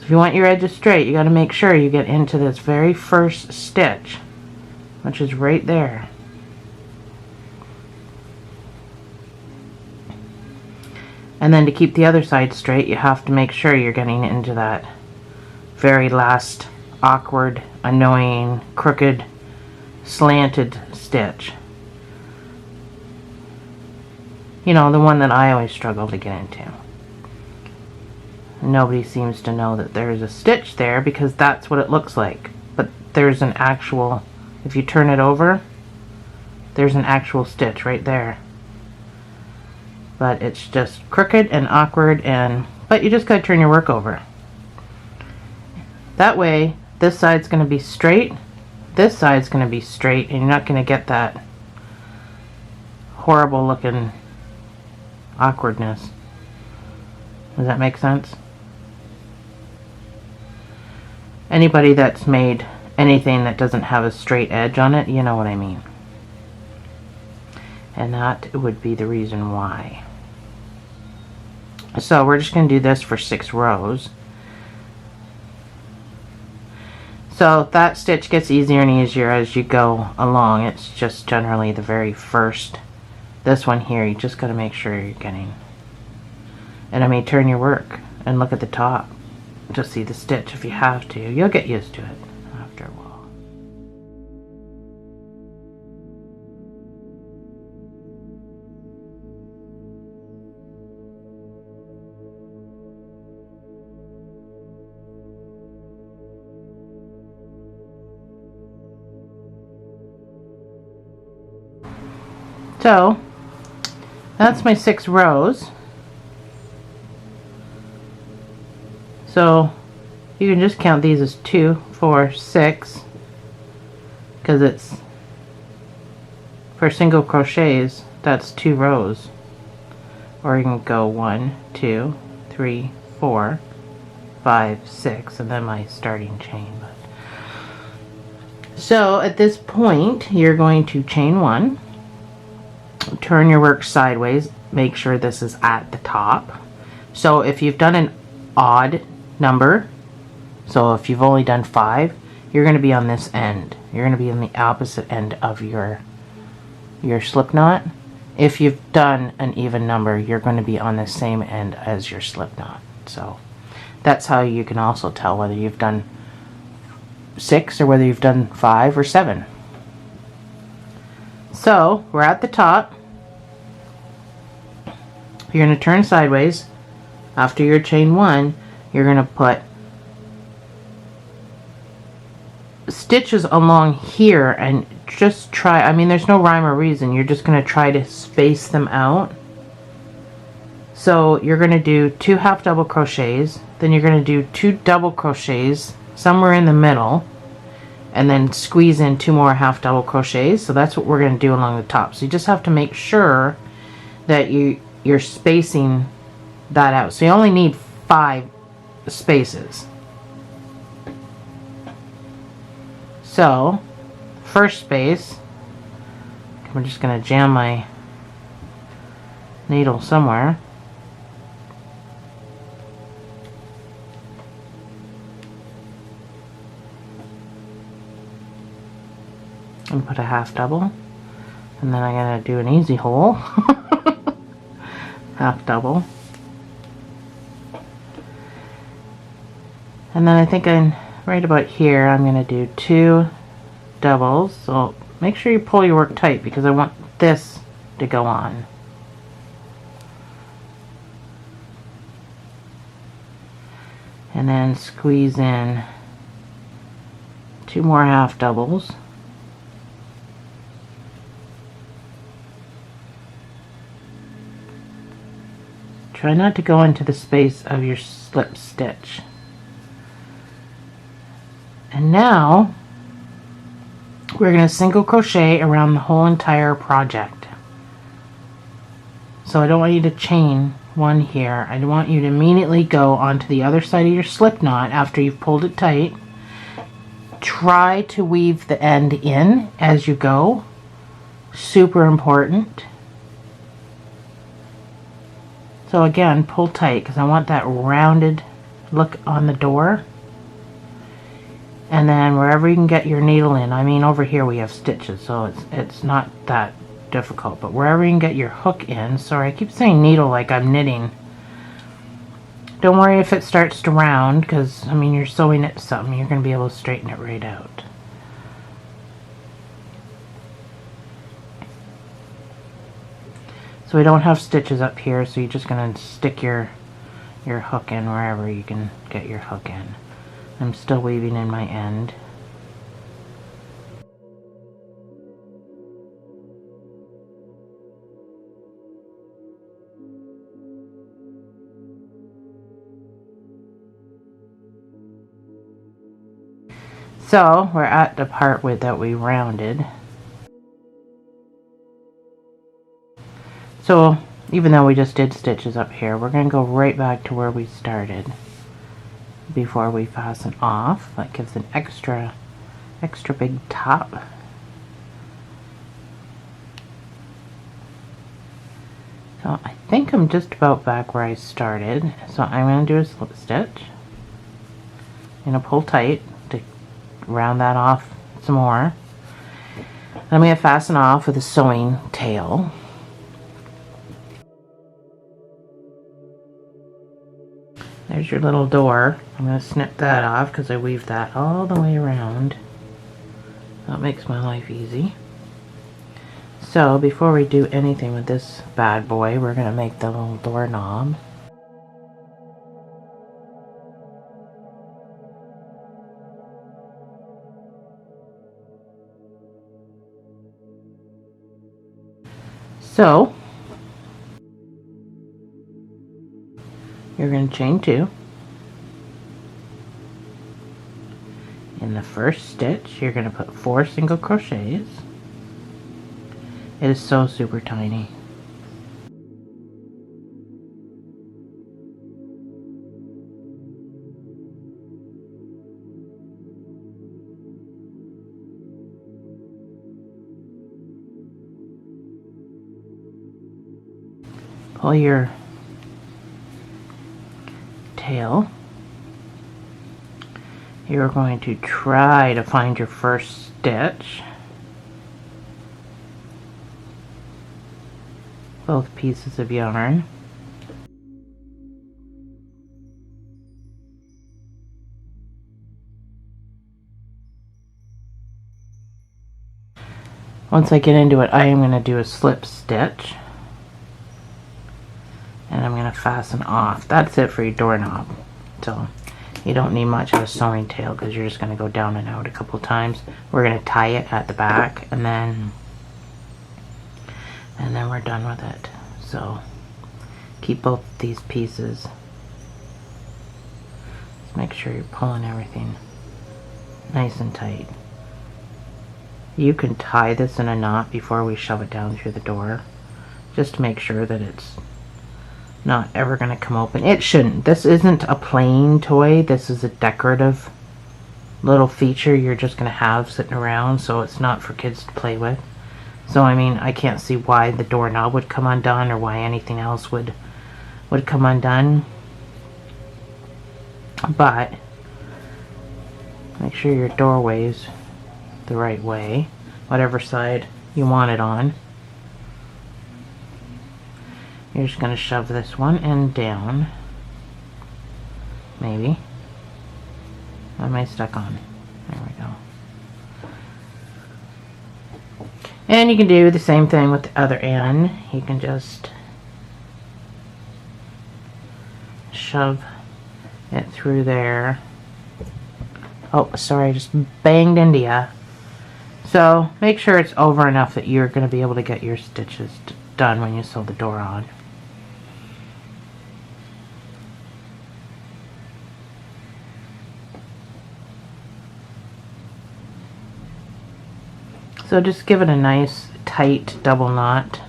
if you want your edges straight, you got to make sure you get into this very first stitch, which is right there. And then to keep the other side straight, you have to make sure you're getting into that very last awkward, annoying, crooked, slanted stitch. You know, the one that I always struggle to get into. Nobody seems to know that there's a stitch there because that's what it looks like. But there's an actual, if you turn it over, there's an actual stitch right there. But it's just crooked and awkward, but you just gotta turn your work over. That way, this side's gonna be straight, this side's gonna be straight, and you're not gonna get that horrible looking awkwardness. Does that make sense? Anybody that's made anything that doesn't have a straight edge on it, you know what I mean. And that would be the reason why. So we're just going to do this for 6 rows. So that stitch gets easier and easier as you go along. It's just generally the very first. This one here, you just got to make sure you're getting. And I mean, turn your work and look at the top to see the stitch if you have to. You'll get used to it after a while. So that's my 6 rows. So you can just count these as 2, 4, 6, because it's for single crochets, that's 2 rows. Or you can go 1, 2, 3, 4, 5, 6, and then my starting chain. So at this point, you're going to chain 1. Turn your work sideways, make sure this is at the top. So if you've done an odd number, so if you've only done 5, you're going to be on this end. You're going to be on the opposite end of your slip knot. If you've done an even number, you're going to be on the same end as your slip knot. So that's how you can also tell whether you've done 6 or whether you've done 5 or 7. So we're at the top. You're going to turn sideways. After your chain 1, you're going to put stitches along here and just try, I mean, there's no rhyme or reason. You're just going to try to space them out. So you're going to do 2 half double crochets, then you're going to do 2 double crochets somewhere in the middle, and then squeeze in 2 more half double crochets. So that's what we're going to do along the top. So you just have to make sure that you're spacing that out. So you only need 5 spaces. So first space, I'm just going to jam my needle somewhere. And put a half double, and then I'm going to do an easy hole. Half double, and then I think I'm right about here. I'm going to do 2 doubles, so make sure you pull your work tight because I want this to go on. And then squeeze in 2 more half doubles. Try not to go into the space of your slip stitch. And now we're going to single crochet around the whole entire project. So I don't want you to chain one here. I want you to immediately go onto the other side of your slip knot after you've pulled it tight. Try to weave the end in as you go. Super important. So again, pull tight because I want that rounded look on the door. And then wherever you can get your needle in, I mean over here we have stitches, so it's not that difficult, but wherever you can get your hook in. Sorry, I keep saying needle like I'm knitting. Don't worry if it starts to round, because I mean you're sewing it to something, you're going to be able to straighten it right out. So we don't have stitches up here, so you're just going to stick your hook in wherever you can get your hook in. I'm still weaving in my end. So we're at the part that we rounded. So even though we just did stitches up here, we're going to go right back to where we started before we fasten off. That gives an extra big top. So I think I'm just about back where I started. So I'm going to do a slip stitch. I'm going to pull tight to round that off some more. I'm going to fasten off with a sewing tail. There's your little door. I'm going to snip that off because I weaved that all the way around. That makes my life easy. So before we do anything with this bad boy, we're going to make the little doorknob. So you're going to chain 2. In the first stitch, you're going to put 4 single crochets. It is so super tiny. Pull your tail. You're going to try to find your first stitch. Both pieces of yarn. Once I get into it, I am going to do a slip stitch. And I'm going to fasten off. That's it for your doorknob. So you don't need much of a sewing tail because you're just going to go down and out a couple times. We're going to tie it at the back and then we're done with it. So keep both these pieces. Just make sure you're pulling everything nice and tight. You can tie this in a knot before we shove it down through the door, just to make sure that it's not ever going to come open. It shouldn't. This isn't a plain toy. This is a decorative little feature you're just going to have sitting around, so it's not for kids to play with. So I mean, I can't see why the doorknob would come undone or why anything else would come undone. But make sure your doorway's the right way, whatever side you want it on. You're just going to shove this one end down. Maybe. What am I stuck on? There we go. And you can do the same thing with the other end. You can just shove it through there. Oh, sorry, I just banged into ya. So make sure it's over enough that you're going to be able to get your stitches done when you sew the door on. So just give it a nice tight double knot.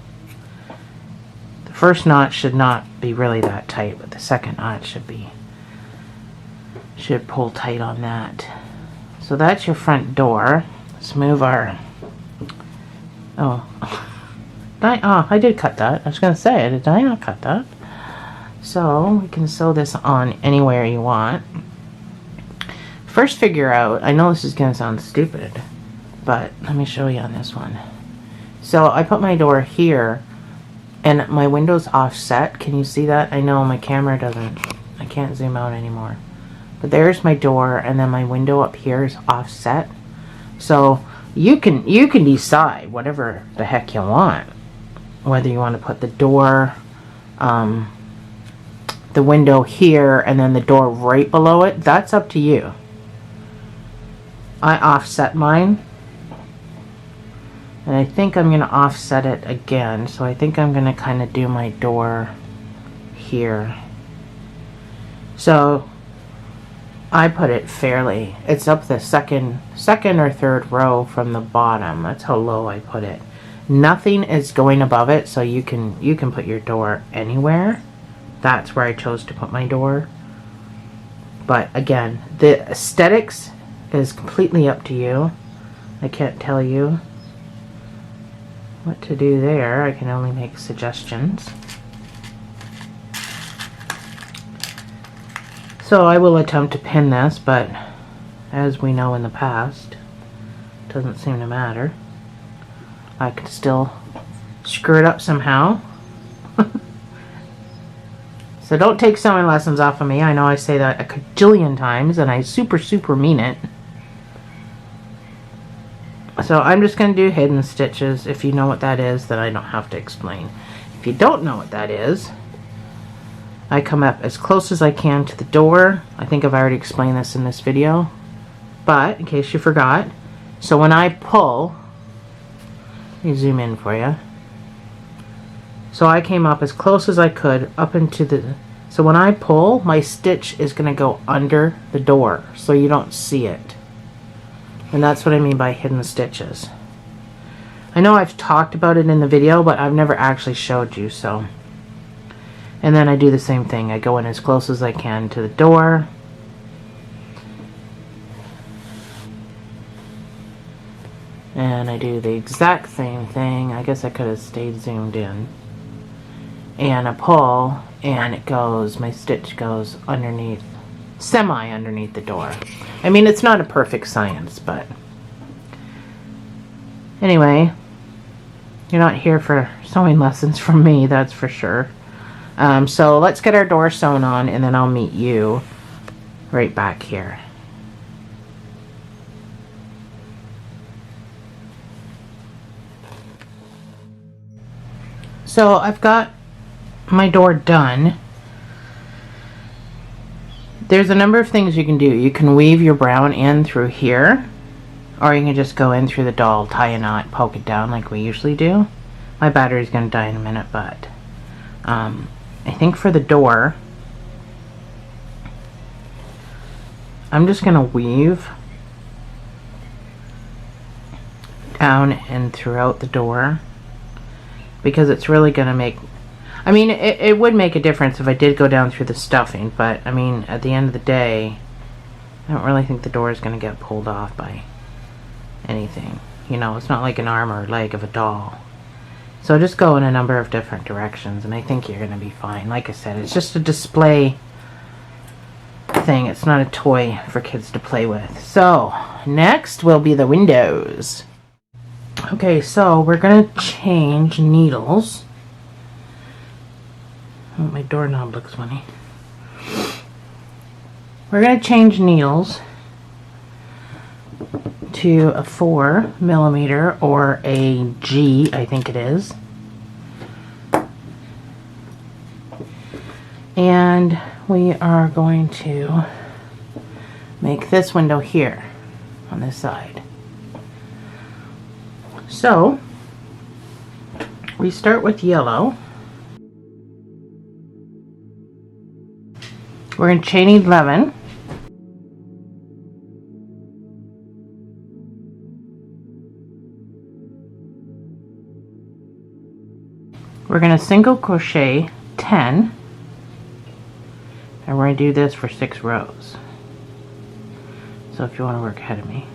The first knot should not be really that tight, but the second knot should pull tight on that. So that's your front door. Let's move our, I did cut that. I was gonna say, did I not cut that? So we can sew this on anywhere you want. First figure out, I know this is gonna sound stupid, but let me show you on this one. So I put my door here and my window's offset. Can you see that? I know my camera doesn't, I can't zoom out anymore. But there's my door, and then my window up here is offset. So you can decide whatever the heck you want. Whether you want to put the door, the window here, and then the door right below it, that's up to you. I offset mine. And I think I'm going to offset it again. So I think I'm going to kind of do my door here. So I put it fairly. It's up the second or third row from the bottom. That's how low I put it. Nothing is going above it, so you can put your door anywhere. That's where I chose to put my door. But again, the aesthetics is completely up to you. I can't tell you what to do there. I can only make suggestions. So I will attempt to pin this, but as we know in the past, it doesn't seem to matter. I could still screw it up somehow. So don't take sewing lessons off of me. I know I say that a cajillion times, and I super mean it. So I'm just going to do hidden stitches. If you know what that is, then I don't have to explain. If you don't know what that is, I come up as close as I can to the door. I think I've already explained this in this video, but in case you forgot, so when I pull, let me zoom in for you. So I came up as close as I could up into the, so when I pull, my stitch is going to go under the door so you don't see it. And that's what I mean by hidden stitches. I know I've talked about it in the video, but I've never actually showed you, so. And then I do the same thing. I go in as close as I can to the door. And I do the exact same thing. I guess I could have stayed zoomed in. And I pull, and it goes, my stitch goes underneath, semi underneath the door. I mean, it's not a perfect science, but anyway, you're not here for sewing lessons from me, that's for sure. So let's get our door sewn on, and then I'll meet you right back here. So I've got my door done. There's a number of things you can do. You can weave your brown in through here, or you can just go in through the doll, tie a knot, poke it down like we usually do. My battery's going to die in a minute, but I think for the door, I'm just going to weave down and throughout the door, because it's really going to make, I mean, it would make a difference if I did go down through the stuffing, but I mean, at the end of the day, I don't really think the door is going to get pulled off by anything. You know, it's not like an arm or leg of a doll. So just go in a number of different directions, and I think you're going to be fine. Like I said, it's just a display thing. It's not a toy for kids to play with. So next will be the windows. Okay, so we're going to change needles. Oh, my doorknob looks funny. We're going to change needles to a 4mm or a G, I think it is. And we are going to make this window here on this side. So we start with yellow. We're in chain 11. We're going to single crochet 10, and we're going to do this for 6 rows. So if you want to work ahead of me.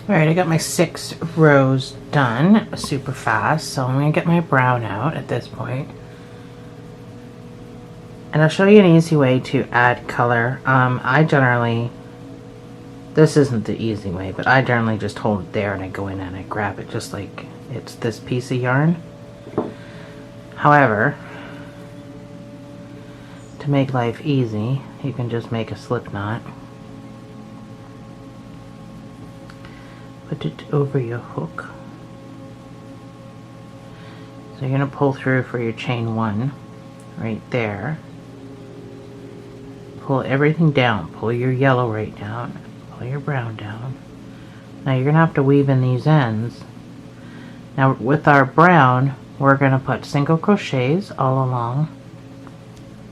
Alright, I got my 6 rows done super fast, so I'm going to get my brown out at this point. And I'll show you an easy way to add color. I generally, this isn't the easy way, but I generally just hold it there and I go in and I grab it just like it's this piece of yarn. However, to make life easy, you can just make a slip knot. Put it over your hook. So you're going to pull through for your chain 1 right there. Pull everything down. Pull your yellow right down. Pull your brown down. Now you're going to have to weave in these ends. Now with our brown, we're going to put single crochets all along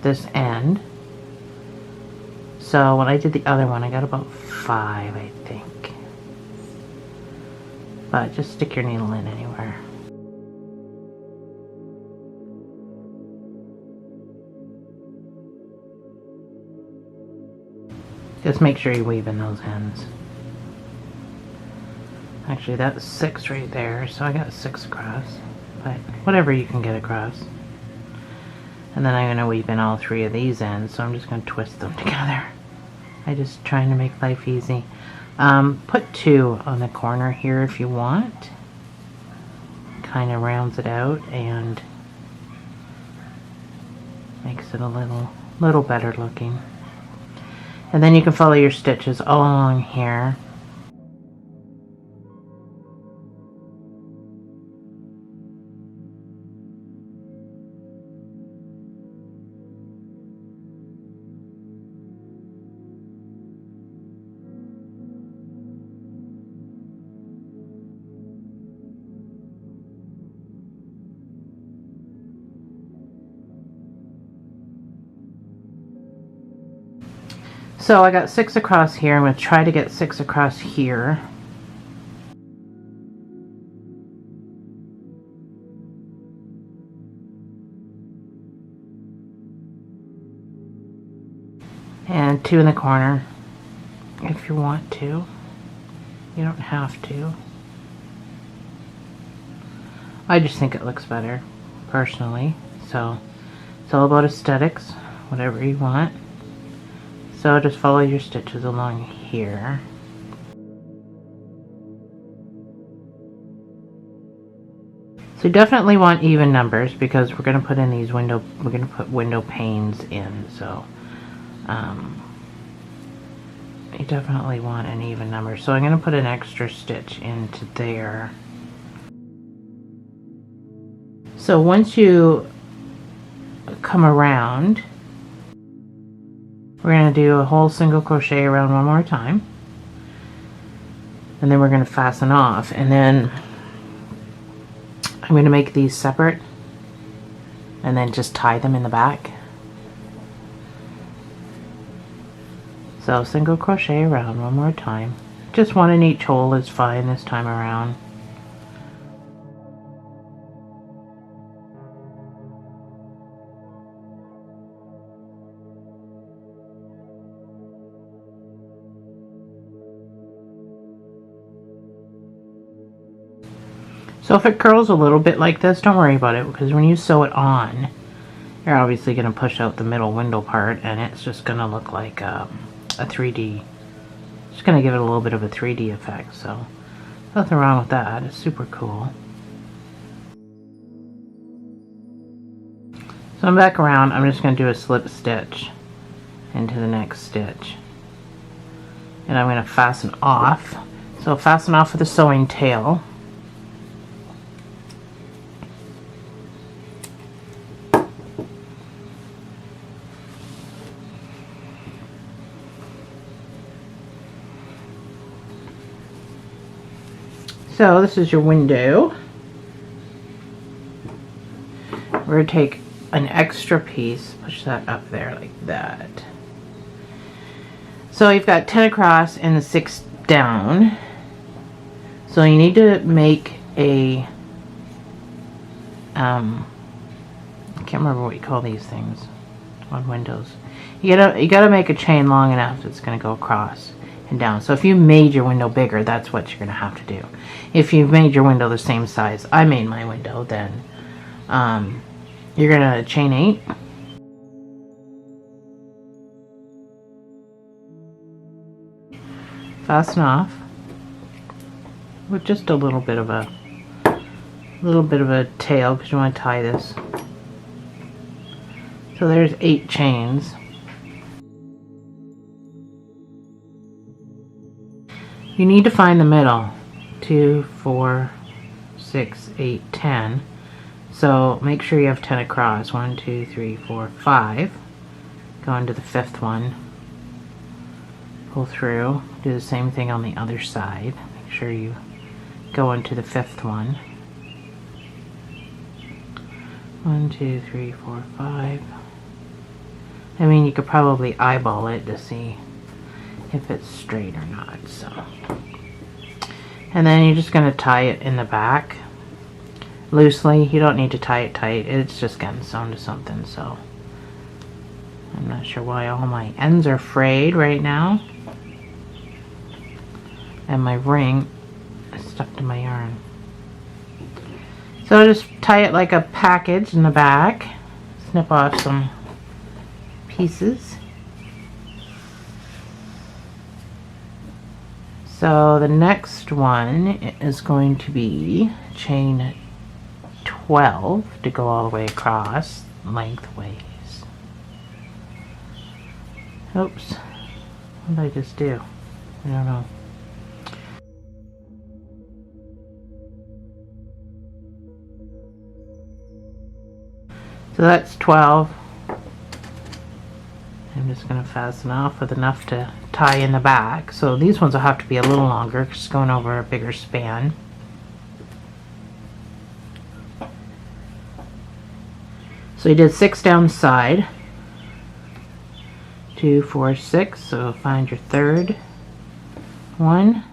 this end. So when I did the other one, I got about 5, I think. But just stick your needle in anywhere. Just make sure you weave in those ends. Actually, that's 6 right there, so I got 6 across. But whatever you can get across. And then I'm going to weave in all 3 of these ends, so I'm just going to twist them together. I'm just trying to make life easy. Put 2 on the corner here if you want. Kind of rounds it out and makes it a little better looking. And then you can follow your stitches all along here. So I got 6 across here. I'm going to try to get 6 across here. And 2 in the corner if you want to. You don't have to. I just think it looks better, personally. So it's all about aesthetics, whatever you want. So just follow your stitches along here. So you definitely want even numbers because we're going to put in these window panes in. So you definitely want an even number. So I'm going to put an extra stitch into there. So once you come around, we're going to do a whole single crochet around one more time, and then we're going to fasten off, and then I'm going to make these separate and then just tie them in the back. So single crochet around one more time, just one in each hole is fine this time around. So if it curls a little bit like this, don't worry about it, because when you sew it on, you're obviously going to push out the middle window part, and it's just going to look like a 3D. Just going to give it a little bit of a 3D effect, so nothing wrong with that. It's super cool. So I'm back around. I'm just going to do a slip stitch into the next stitch. And I'm going to fasten off. So fasten off with a sewing tail. So this is your window. We're going to take an extra piece, push that up there like that. So you've got 10 across and the 6 down. So you need to make a, I can't remember what you call these things on windows. You gotta make a chain long enough that's gonna go across and down. So if you made your window bigger, that's what you're gonna have to do. If you've made your window the same size I made my window, then you're gonna chain 8. Fasten off with just a little bit of a tail because you want to tie this. So there's 8 chains. You need to find the middle. 2, 4, 6, 8, 10. So make sure you have 10 across. 1, 2, 3, 4, 5. Go into the 5th one. Pull through. Do the same thing on the other side. Make sure you go into the 5th one. 1, 2, 3, 4, 5. I mean, you could probably eyeball it to see if it's straight or not. So, and then you're just going to tie it in the back loosely. You don't need to tie it tight. It's just getting sewn to something. So I'm not sure why all my ends are frayed right now. And my ring is stuck to my yarn. So just tie it like a package in the back. Snip off some pieces. So the next one is going to be chain 12 to go all the way across lengthways. Oops. What did I just do? I don't know. So that's 12. I'm just going to fasten off with enough to tie in the back. So these ones will have to be a little longer, just going over a bigger span. So you did 6 down the side. 2, 4, 6. So find your 3rd one.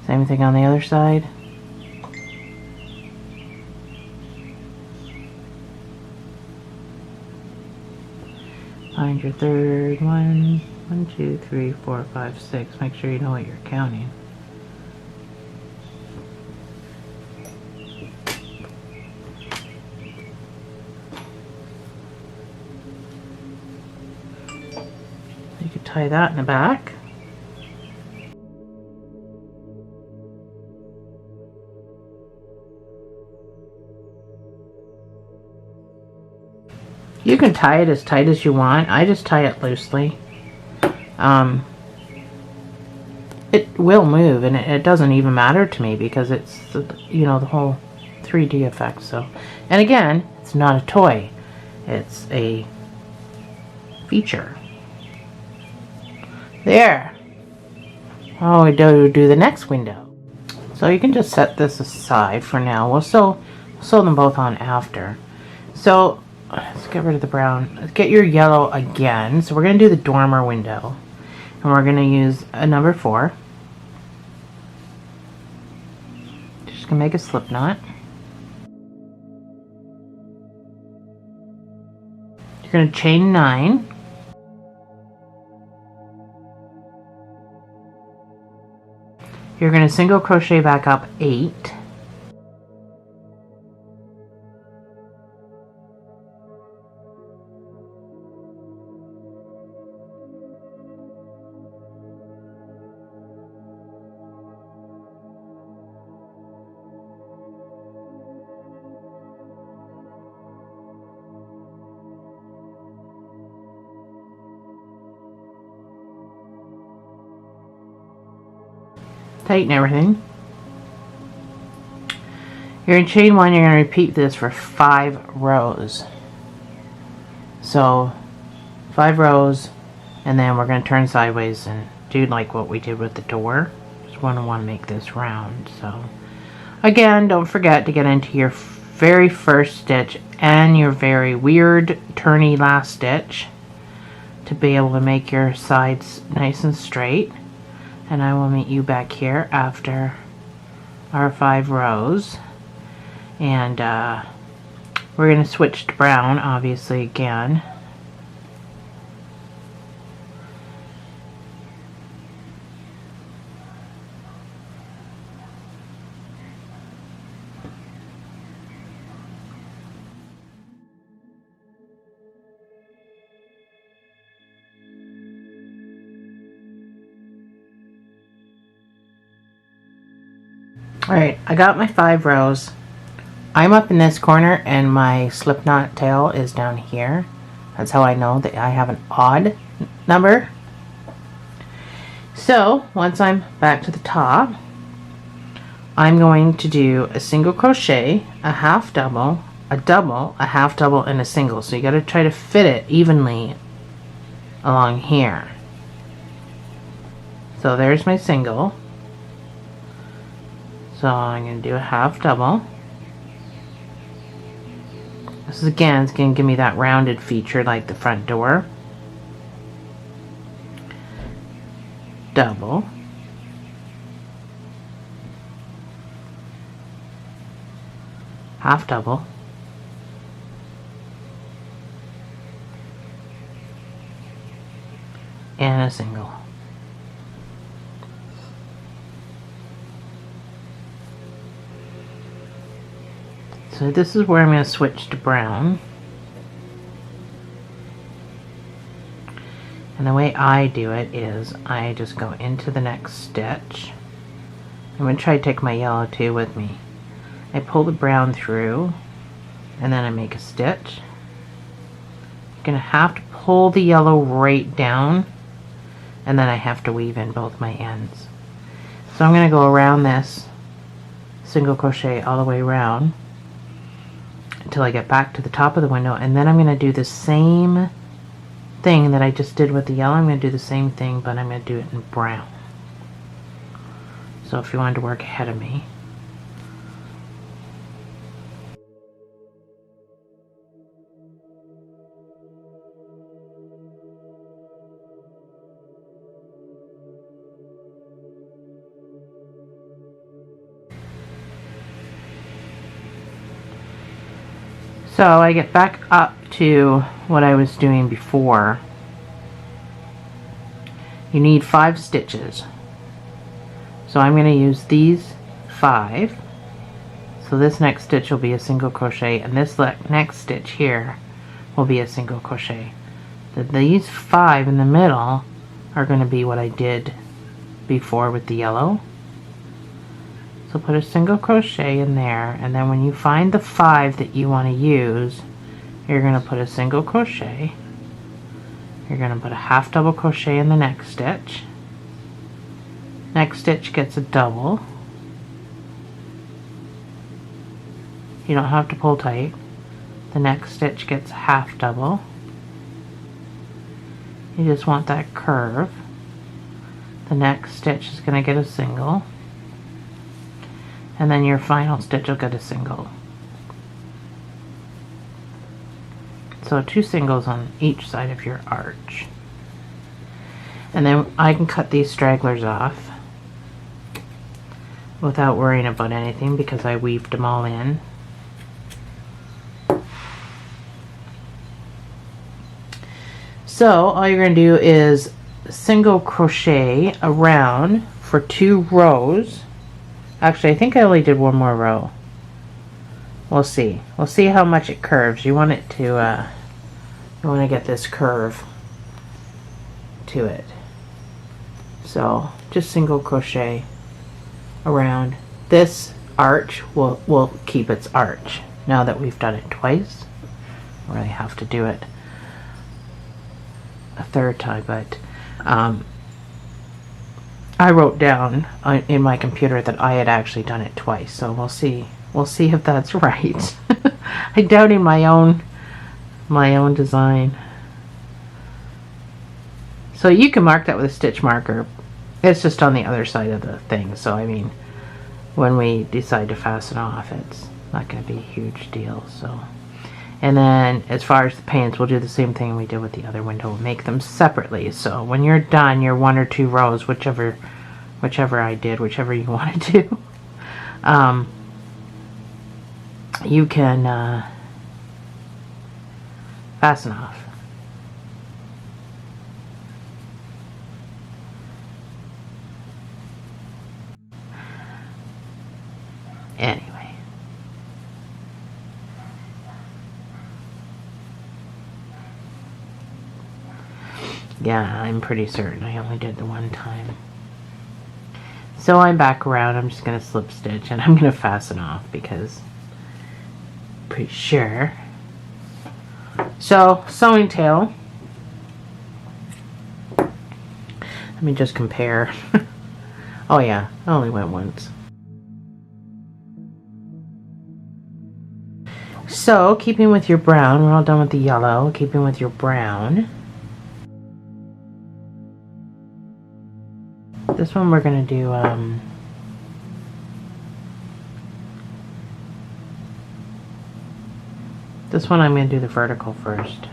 Same thing on the other side. Find your 3rd one. 1, 2, 3, 4, 5, 6. Make sure you know what you're counting. You could tie that in the back. You can tie it as tight as you want. I just tie it loosely. It will move, and it doesn't even matter to me because it's, you know, the whole 3D effect. So, and again, it's not a toy. It's a feature. There. Oh, we do the next window. So you can just set this aside for now. We'll sew them both on after. So let's get rid of the brown. Let's get your yellow again. So we're going to do the dormer window. And we're going to use a number 4. Just going to make a slip knot. You're going to chain 9. You're going to single crochet back up 8. Tighten everything. You're in chain 1, you're going to repeat this for 5 rows. So 5 rows, and then we're going to turn sideways and do like what we did with the door. Just want to make this round. So again, don't forget to get into your very first stitch and your very weird turny last stitch to be able to make your sides nice and straight. And I will meet you back here after our 5 rows. And we're going to switch to brown, obviously, again. Alright, I got my 5 rows. I'm up in this corner and my slip knot tail is down here. That's how I know that I have an odd number. So once I'm back to the top, I'm going to do a single crochet, a half double, a double, a half double, and a single. So you got to try to fit it evenly along here. So there's my single. So I'm going to do a half double. This is again, it's going to give me that rounded feature like the front door. Double. Half double. And a single. So this is where I'm going to switch to brown. And the way I do it is I just go into the next stitch. I'm going to try to take my yellow too with me. I pull the brown through and then I make a stitch. You're going to have to pull the yellow right down and then I have to weave in both my ends. So I'm going to go around this single crochet all the way around until I get back to the top of the window, and then I'm going to do the same thing that I just did with the yellow. I'm going to do the same thing, but I'm going to do it in brown. So if you wanted to work ahead of me, so I get back up to what I was doing before. You need 5 stitches. So I'm going to use these 5. So this next stitch will be a single crochet, and this next stitch here will be a single crochet. These 5 in the middle are going to be what I did before with the yellow. So put a single crochet in there, and then when you find the 5 that you want to use, you're going to put a single crochet. You're going to put a half double crochet in the next stitch. Next stitch gets a double. You don't have to pull tight. The next stitch gets a half double. You just want that curve. The next stitch is going to get a single. And then your final stitch will get a single. So 2 singles on each side of your arch. And then I can cut these stragglers off without worrying about anything because I weaved them all in. So all you're going to do is single crochet around for 2 rows. Actually, I think I only did 1 more row. We'll see. We'll see how much it curves. You want it to, you want to get this curve to it. So, just single crochet around. This arch will keep its arch. Now that we've done it twice, we really have to do it a 3rd time, but I wrote down in my computer that I had actually done it twice, so we'll see if that's right. I doubted my own design. So you can mark that with a stitch marker It's just on the other side of the thing, so I mean, when we decide to fasten off, it's not going to be a huge deal. So, and then as far as the panes, we'll do the same thing we did with the other window. We'll make them separately. So when you're done your 1 or 2 rows, whichever I did, whichever you want to do, you can fasten off. Anyway. Yeah, I'm pretty certain I only did the one time. So I'm back around. I'm just going to slip stitch and I'm going to fasten off because I'm pretty sure. So, sewing tail. Let me just compare. Oh yeah, I only went once. So, keeping with your brown, we're all done with the yellow. Keeping with your brown. This one we're going to do, this one I'm going to do the vertical first.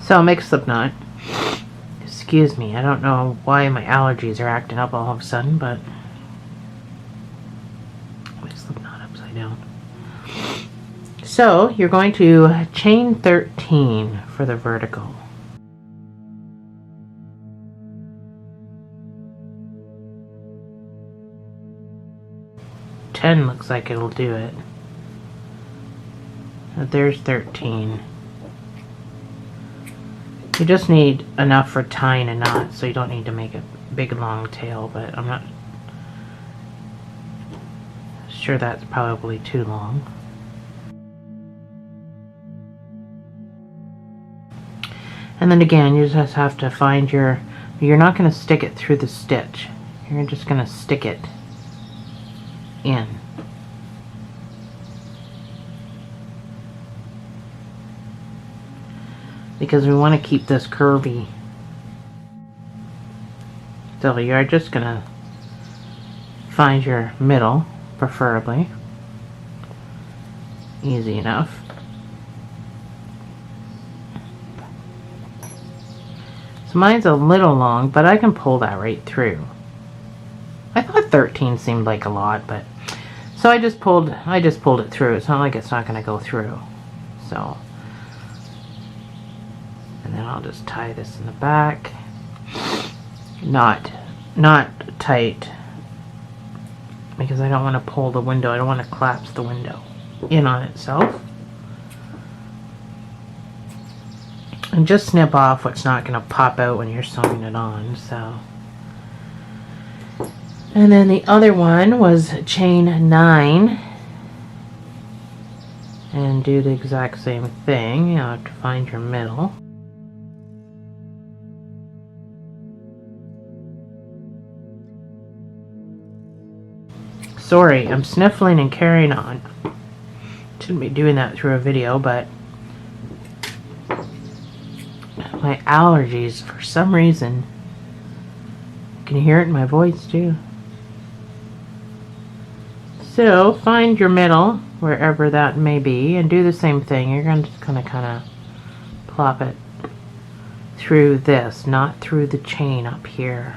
So, make a slip knot. Excuse me, I don't know why my allergies are acting up all of a sudden, but make slip knot upside down. So, you're going to chain 13 for the vertical. Looks like it'll do it. There's 13. You just need enough for tying a knot, so you don't need to make a big long tail, but I'm not sure that's probably too long. And then again, you just have to find you're not going to stick it through the stitch. You're just going to stick it in. Because we want to keep this curvy. So you're just going to find your middle, preferably. Easy enough. So mine's a little long, but I can pull that right through. I thought 13 seemed like a lot, but so I just pulled it through. It's not like it's not going to go through. So, and then I'll just tie this in the back. Not tight, because I don't want to pull the window. I don't want to collapse the window in on itself. And just snip off what's not going to pop out when you're sewing it on. So. And then the other one was chain 9 and do the exact same thing. You have to find your middle. Sorry, I'm sniffling and carrying on. Shouldn't be doing that through a video, but my allergies, for some reason, can you hear it in my voice too? So find your middle, wherever that may be, and do the same thing. You're just going to kind of plop it through this, not through the chain up here.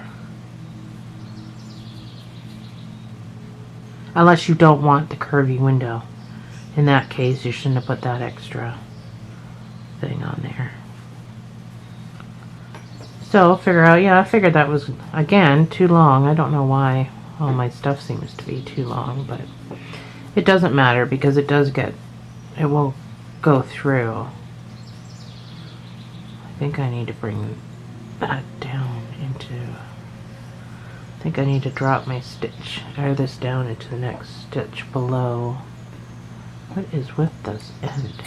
Unless you don't want the curvy window. In that case, you shouldn't have put that extra thing on there. So figure out, yeah, I figured that was, again, too long. I don't know why. All my stuff seems to be too long, but it doesn't matter because it will go through. I think I need to bring that down into, I think I need to drop my stitch, or this down into the next stitch below. What is with this end?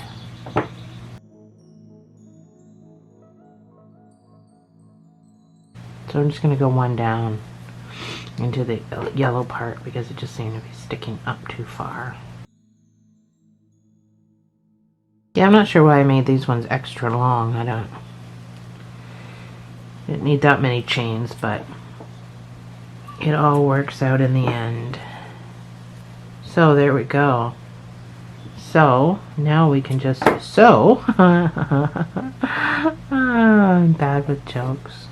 So I'm just going to go one down into the yellow part because it just seemed to be sticking up too far. Yeah, I'm not sure why I made these ones extra long. Didn't need that many chains, but it all works out in the end. So there we go. So now we can just sew. I'm bad with jokes.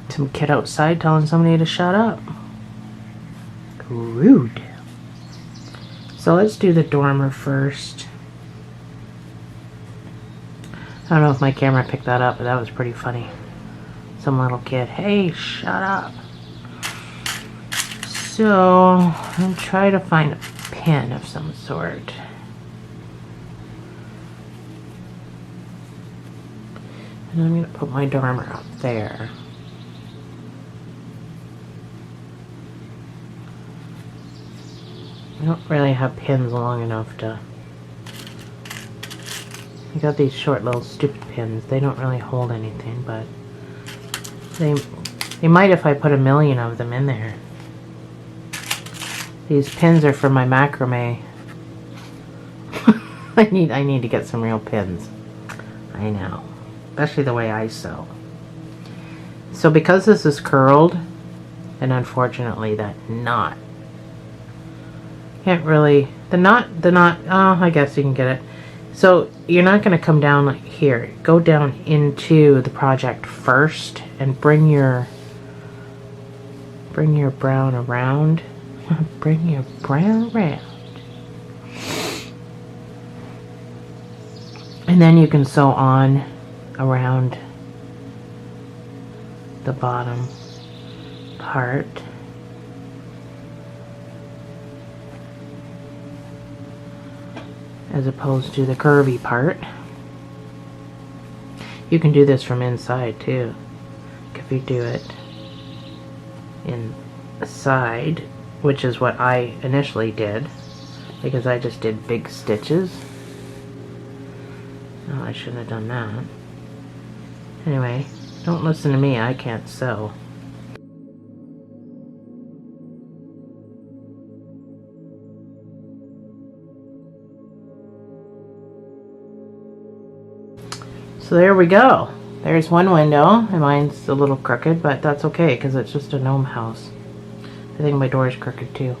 Some kid outside telling somebody to shut up. Rude. So let's do the dormer first. I don't know if my camera picked that up, but that was pretty funny. Some little kid, hey, shut up. So I'm trying to find a pin of some sort. And I'm going to put my dormer up there. I don't really have pins long enough to... I got these short little stupid pins. They don't really hold anything, but they might if I put a million of them in there. These pins are for my macrame. I need to get some real pins. I know. Especially the way I sew. So because this is curled, and unfortunately that knot can't really, the knot, oh, I guess you can get it. So you're not going to come down like here. Go down into the project first and bring your brown around. Bring your brown around. And then you can sew on around the bottom part. As opposed to the curvy part. You can do this from inside too. If you do it inside, which is what I initially did, because I just did big stitches. Oh, I shouldn't have done that. Anyway, don't listen to me, I can't sew. So there we go. There's one window, and mine's a little crooked, but that's okay because it's just a gnome house. I think my door is crooked too.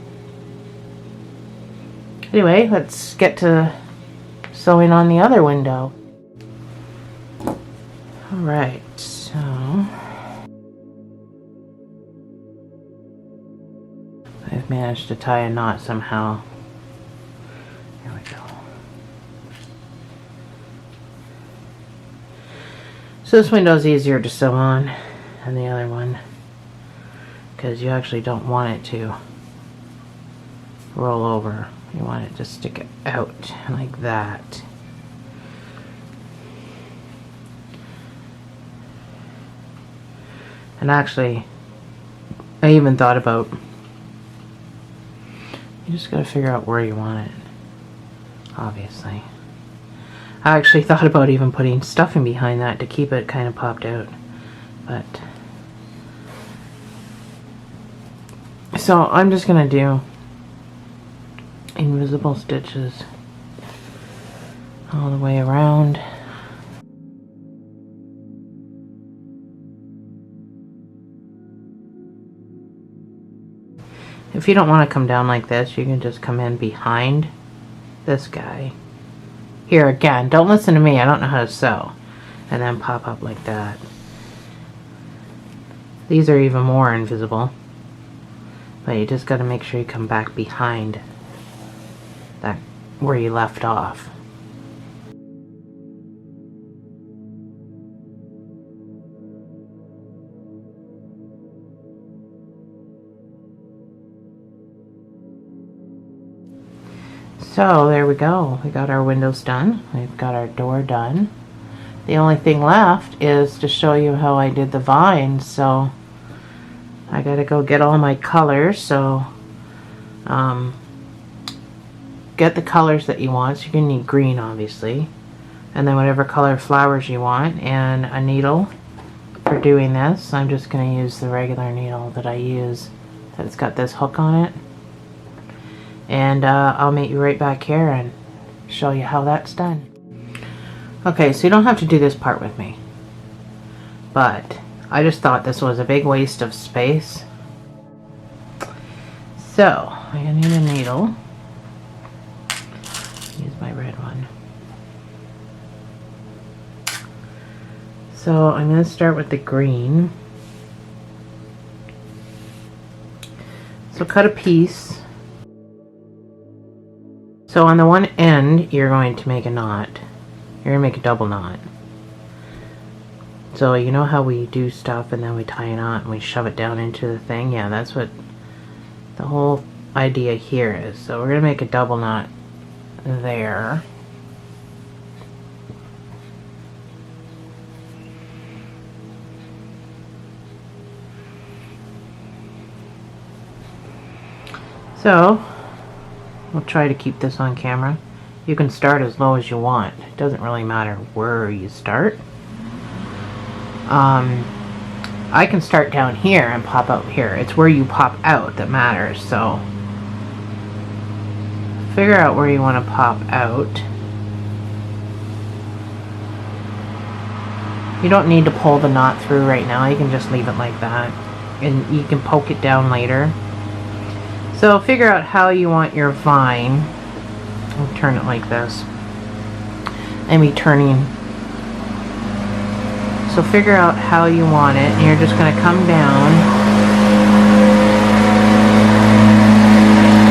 Anyway, let's get to sewing on the other window. Alright, so I've managed to tie a knot somehow. There we go. So this window is easier to sew on than the other one because you actually don't want it to roll over. You want it to stick it out like that. And actually, I even thought about, you just gotta figure out where you want it, obviously. I actually thought about even putting stuffing behind that to keep it kind of popped out, but so I'm just gonna do invisible stitches all the way around. If you don't want to come down like this, you can just come in behind this guy. Here again, don't listen to me, I don't know how to sew. And then pop up like that. These are even more invisible. But you just got to make sure you come back behind that where you left off. So there we go. We got our windows done. We've got our door done. The only thing left is to show you how I did the vines. So I gotta go get all my colors. So get the colors that you want. So you're gonna need green, obviously, and then whatever color flowers you want, and a needle for doing this. I'm just gonna use the regular needle that I use. That's got this hook on it. And I'll meet you right back here and show you how that's done. Okay, so you don't have to do this part with me, but I just thought this was a big waste of space. So I'm gonna need a needle. Use my red one. So I'm gonna start with the green. So cut a piece. So on the one end, you're going to make a knot. You're gonna make a double knot. So you know how we do stuff and then we tie a knot and we shove it down into the thing? Yeah, that's what the whole idea here is. So we're gonna make a double knot there. So we'll try to keep this on camera. You can start as low as you want. It doesn't really matter where you start. I can start down here and pop out here. It's where you pop out that matters. So figure out where you want to pop out. You don't need to pull the knot through right now. You can just leave it like that. And you can poke it down later. So figure out how you want your vine. I'll turn it like this. And be turning. So figure out how you want it. And you're just going to come down.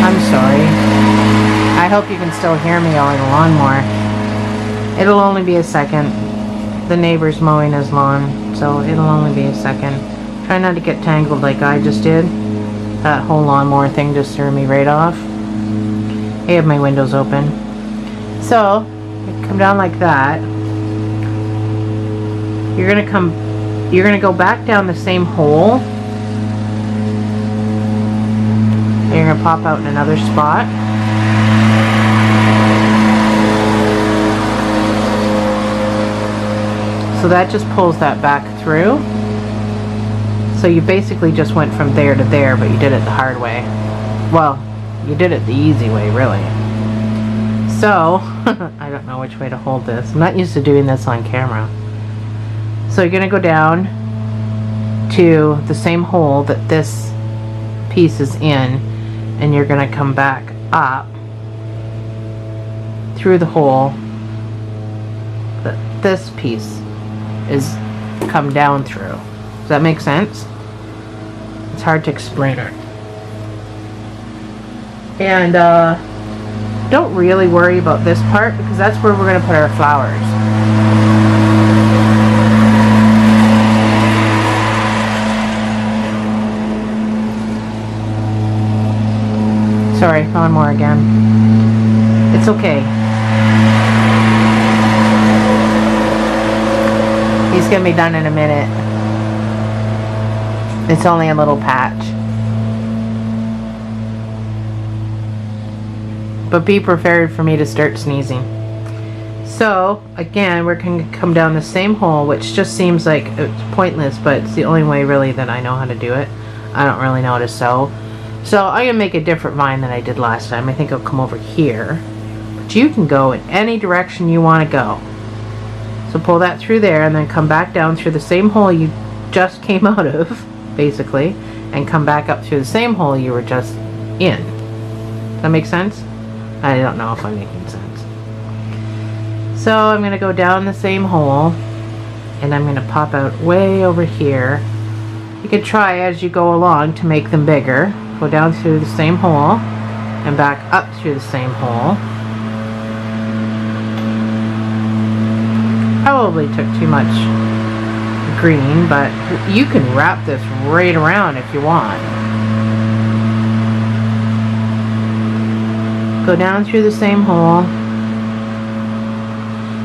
I'm sorry. I hope you can still hear me on the lawnmower. It'll only be a second. The neighbor's mowing his lawn, so it'll only be a second. Try not to get tangled like I just did. That whole lawnmower thing just threw me right off. I have my windows open. So, come down like that. You're gonna go back down the same hole. And you're gonna pop out in another spot. So that just pulls that back through. So you basically just went from there to there, but you did it the hard way. Well, you did it the easy way, really. So, I don't know which way to hold this. I'm not used to doing this on camera. So you're going to go down to the same hole that this piece is in, and you're going to come back up through the hole that this piece is come down through. Does that make sense? It's hard to explain it. And don't really worry about this part because that's where we're going to put our flowers. Sorry, lawnmower again. It's okay. He's going to be done in a minute. It's only a little patch. But be prepared for me to start sneezing. So, again, we're going to come down the same hole, which just seems like it's pointless, but it's the only way really that I know how to do it. I don't really know how to sew. So, I'm going to make a different vine than I did last time. I think it'll come over here. But you can go in any direction you want to go. So pull that through there and then come back down through the same hole you just came out of, basically, and come back up through the same hole you were just in. Does that make sense? I don't know if I'm making sense. So I'm going to go down the same hole and I'm going to pop out way over here. You can try as you go along to make them bigger. Go down through the same hole and back up through the same hole. Probably took too much green, but you can wrap this right around if you want. Go down through the same hole.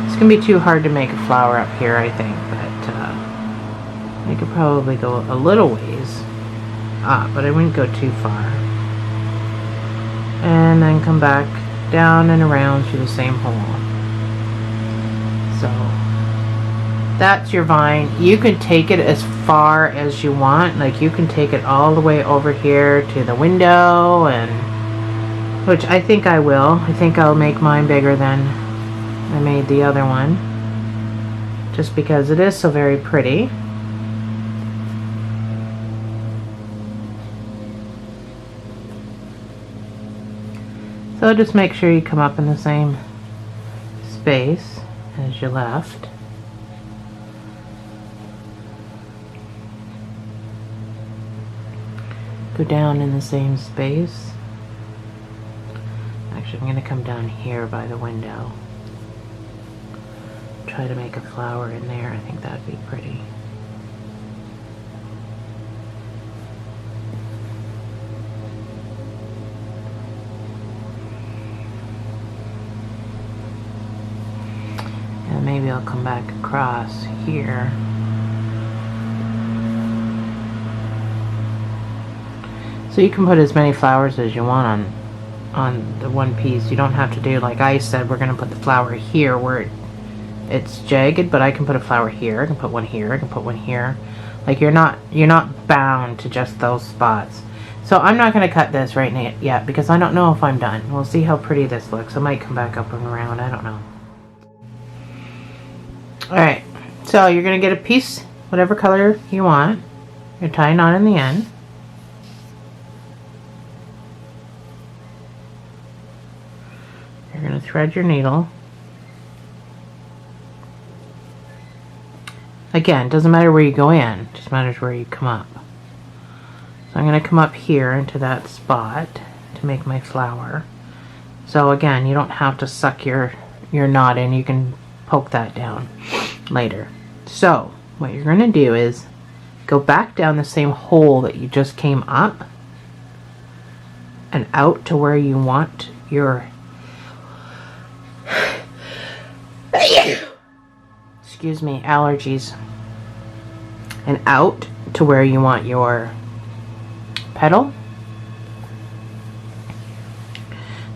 It's going to be too hard to make a flower up here, I think, but I could probably go a little ways up, but I wouldn't go too far. And then come back down and around through the same hole. So that's your vine. You can take it as far as you want. Like you can take it all the way over here to the window and which I think I will. I think I'll make mine bigger than I made the other one, just because it is so very pretty. So just make sure you come up in the same space as you left. Go down in the same space. Actually, I'm going to come down here by the window. Try to make a flower in there. I think that'd be pretty. And maybe I'll come back across here. So you can put as many flowers as you want on the one piece. You don't have to do, like I said, we're going to put the flower here where it's jagged, but I can put a flower here, I can put one here, I can put one here. Like you're not bound to just those spots. So I'm not going to cut this right yet because I don't know if I'm done. We'll see how pretty this looks. I might come back up and around, I don't know. Alright, so you're going to get a piece, whatever color you want. You're tying on in the end. You're going to thread your needle. Again, doesn't matter where you go in, it just matters where you come up. So I'm going to come up here into that spot to make my flower. So again, you don't have to suck your knot in, you can poke that down later. So what you're going to do is go back down the same hole that you just came up and out to where you want your excuse me, allergies, and out to where you want your petal.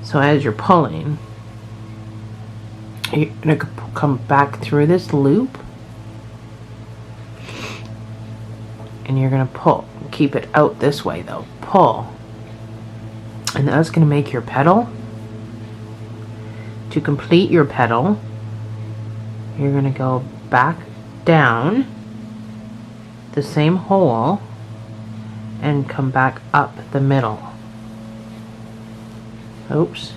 So as you're pulling, you're going to come back through this loop and you're going to pull. Keep it out this way though. Pull. And that's going to make your petal. To complete your petal, you're going to go back down the same hole and come back up the middle. Oops,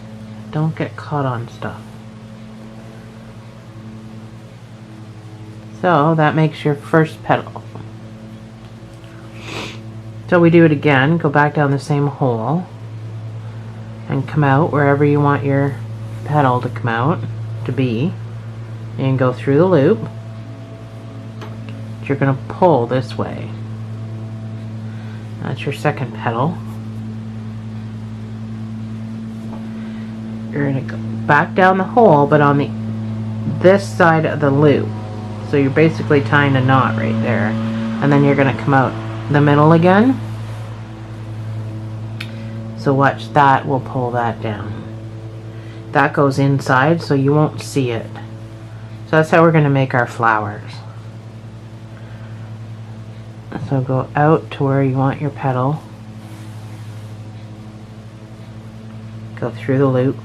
don't get caught on stuff. So that makes your first petal. So we do it again, go back down the same hole and come out wherever you want your petal to come out to be. And go through the loop. You're going to pull this way. That's your second petal. You're going to go back down the hole, but on this side of the loop. So you're basically tying a knot right there. And then you're going to come out the middle again. So watch that, we'll pull that down. That goes inside so you won't see it. So that's how we're going to make our flowers. So go out to where you want your petal. Go through the loop.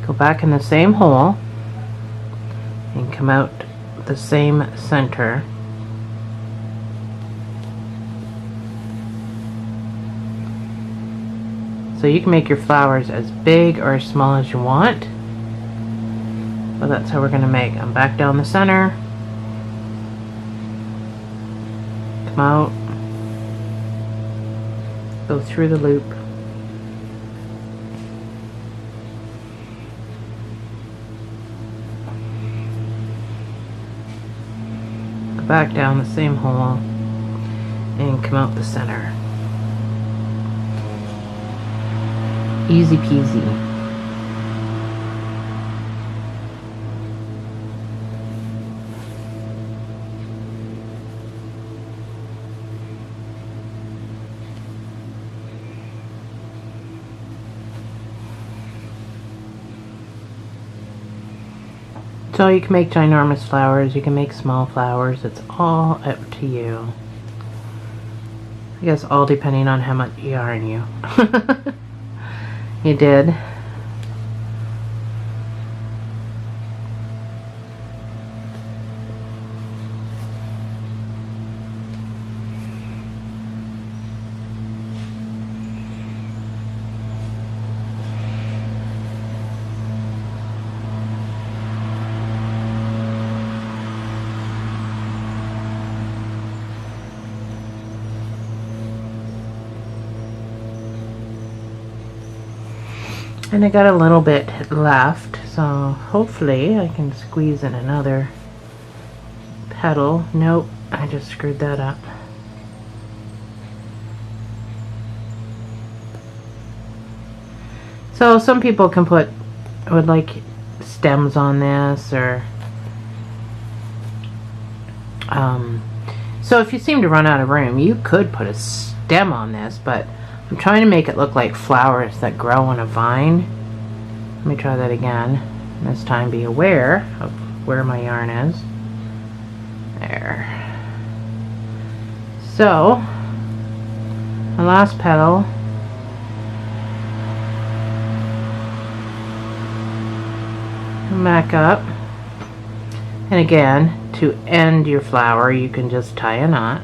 Go back in the same hole and come out the same center. So you can make your flowers as big or as small as you want. But that's how we're going to make them. Back down the center. Come out. Go through the loop. Go back down the same hole and come out the center. Easy peasy. So you can make ginormous flowers, you can make small flowers, it's all up to you. I guess all depending on how much yarn you you did. And I got a little bit left, so hopefully I can squeeze in another petal. Nope, I just screwed that up. So some people would like stems on this, or so if you seem to run out of room, you could put a stem on this, but I'm trying to make it look like flowers that grow on a vine. Let me try that again. This time be aware of where my yarn is. There. So, my last petal. Come back up. And again, to end your flower, you can just tie a knot.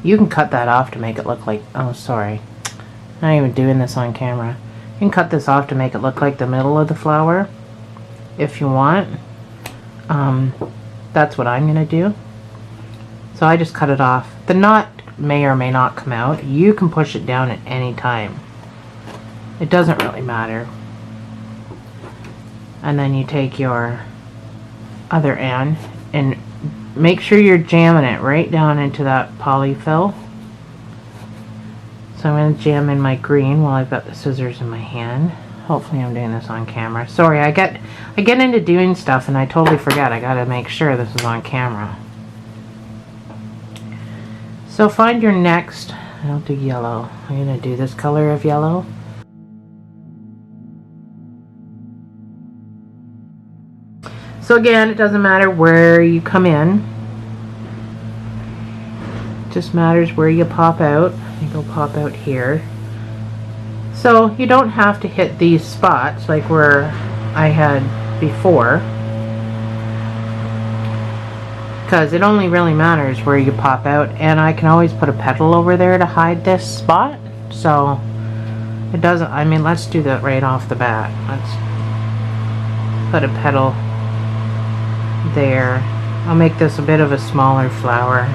You can cut that off to make it look like, oh sorry, I'm not even doing this on camera. You can cut this off to make it look like the middle of the flower if you want. That's what I'm going to do. So I just cut it off. The knot may or may not come out. You can push it down at any time. It doesn't really matter. And then you take your other end and make sure you're jamming it right down into that polyfill. So I'm going to jam in my green while I've got the scissors in my hand. Hopefully I'm doing this on camera. Sorry, I get into doing stuff and I totally forget. I got to make sure this is on camera. So find your next, I'll do yellow. I'm going to do this color of yellow. So again, it doesn't matter where you come in. It just matters where you pop out. You go pop out here. So you don't have to hit these spots like where I had before, because it only really matters where you pop out, and I can always put a petal over there to hide this spot. So it doesn't, I mean, let's do that right off the bat. Let's put a petal there. I'll make this a bit of a smaller flower.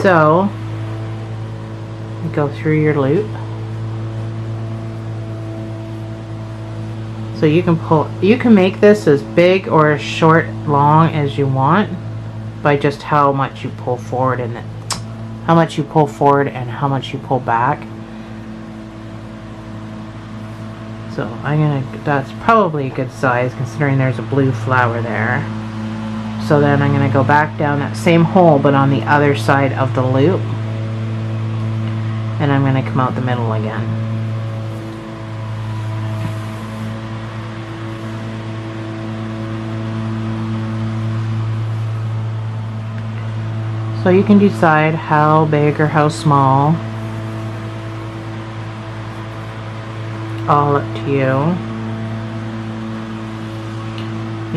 So you go through your loop. So you can make this as big or as short, long as you want by just how much you pull forward and how much you pull forward and how much you pull back. So that's probably a good size considering there's a blue flower there. So then I'm going to go back down that same hole but on the other side of the loop. And I'm going to come out the middle again. So you can decide how big or how small. All up to you.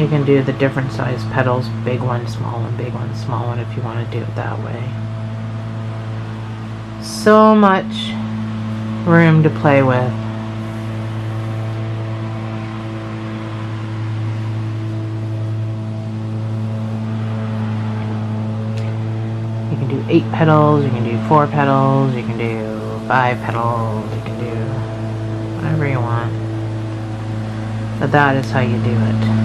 You can do the different size petals, big one, small one, big one, small one, if you want to do it that way. So much room to play with. You can do 8 petals, you can do 4 petals, you can do 5 petals, you can do whatever you want. But that is how you do it.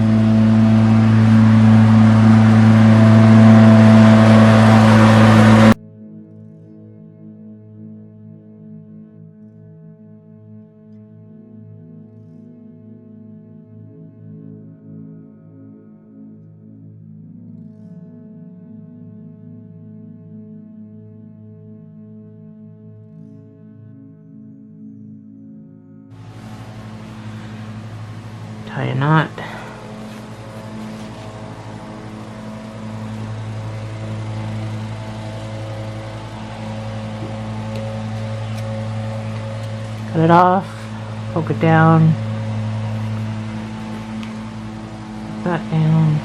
tie a knot. Cut it off, poke it down, put that down.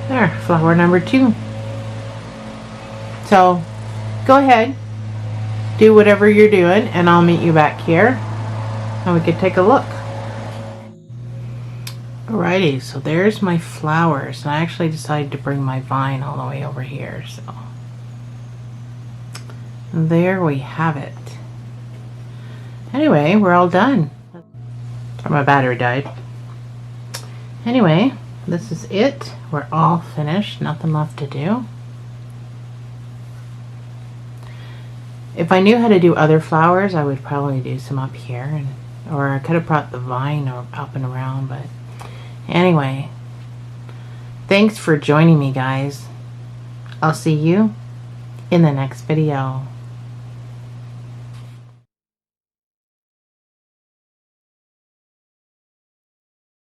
There, flower number 2. So go ahead, do whatever you're doing, and I'll meet you back here and we can take a look. Alrighty, so there's my flowers, and I actually decided to bring my vine all the way over here, so there we have it. Anyway, we're all done. My battery died. Anyway, this is it. We're all finished, nothing left to do. If I knew how to do other flowers, I would probably do some up here, or I could have brought the vine up and around, but anyway, thanks for joining me, guys. I'll see you in the next video.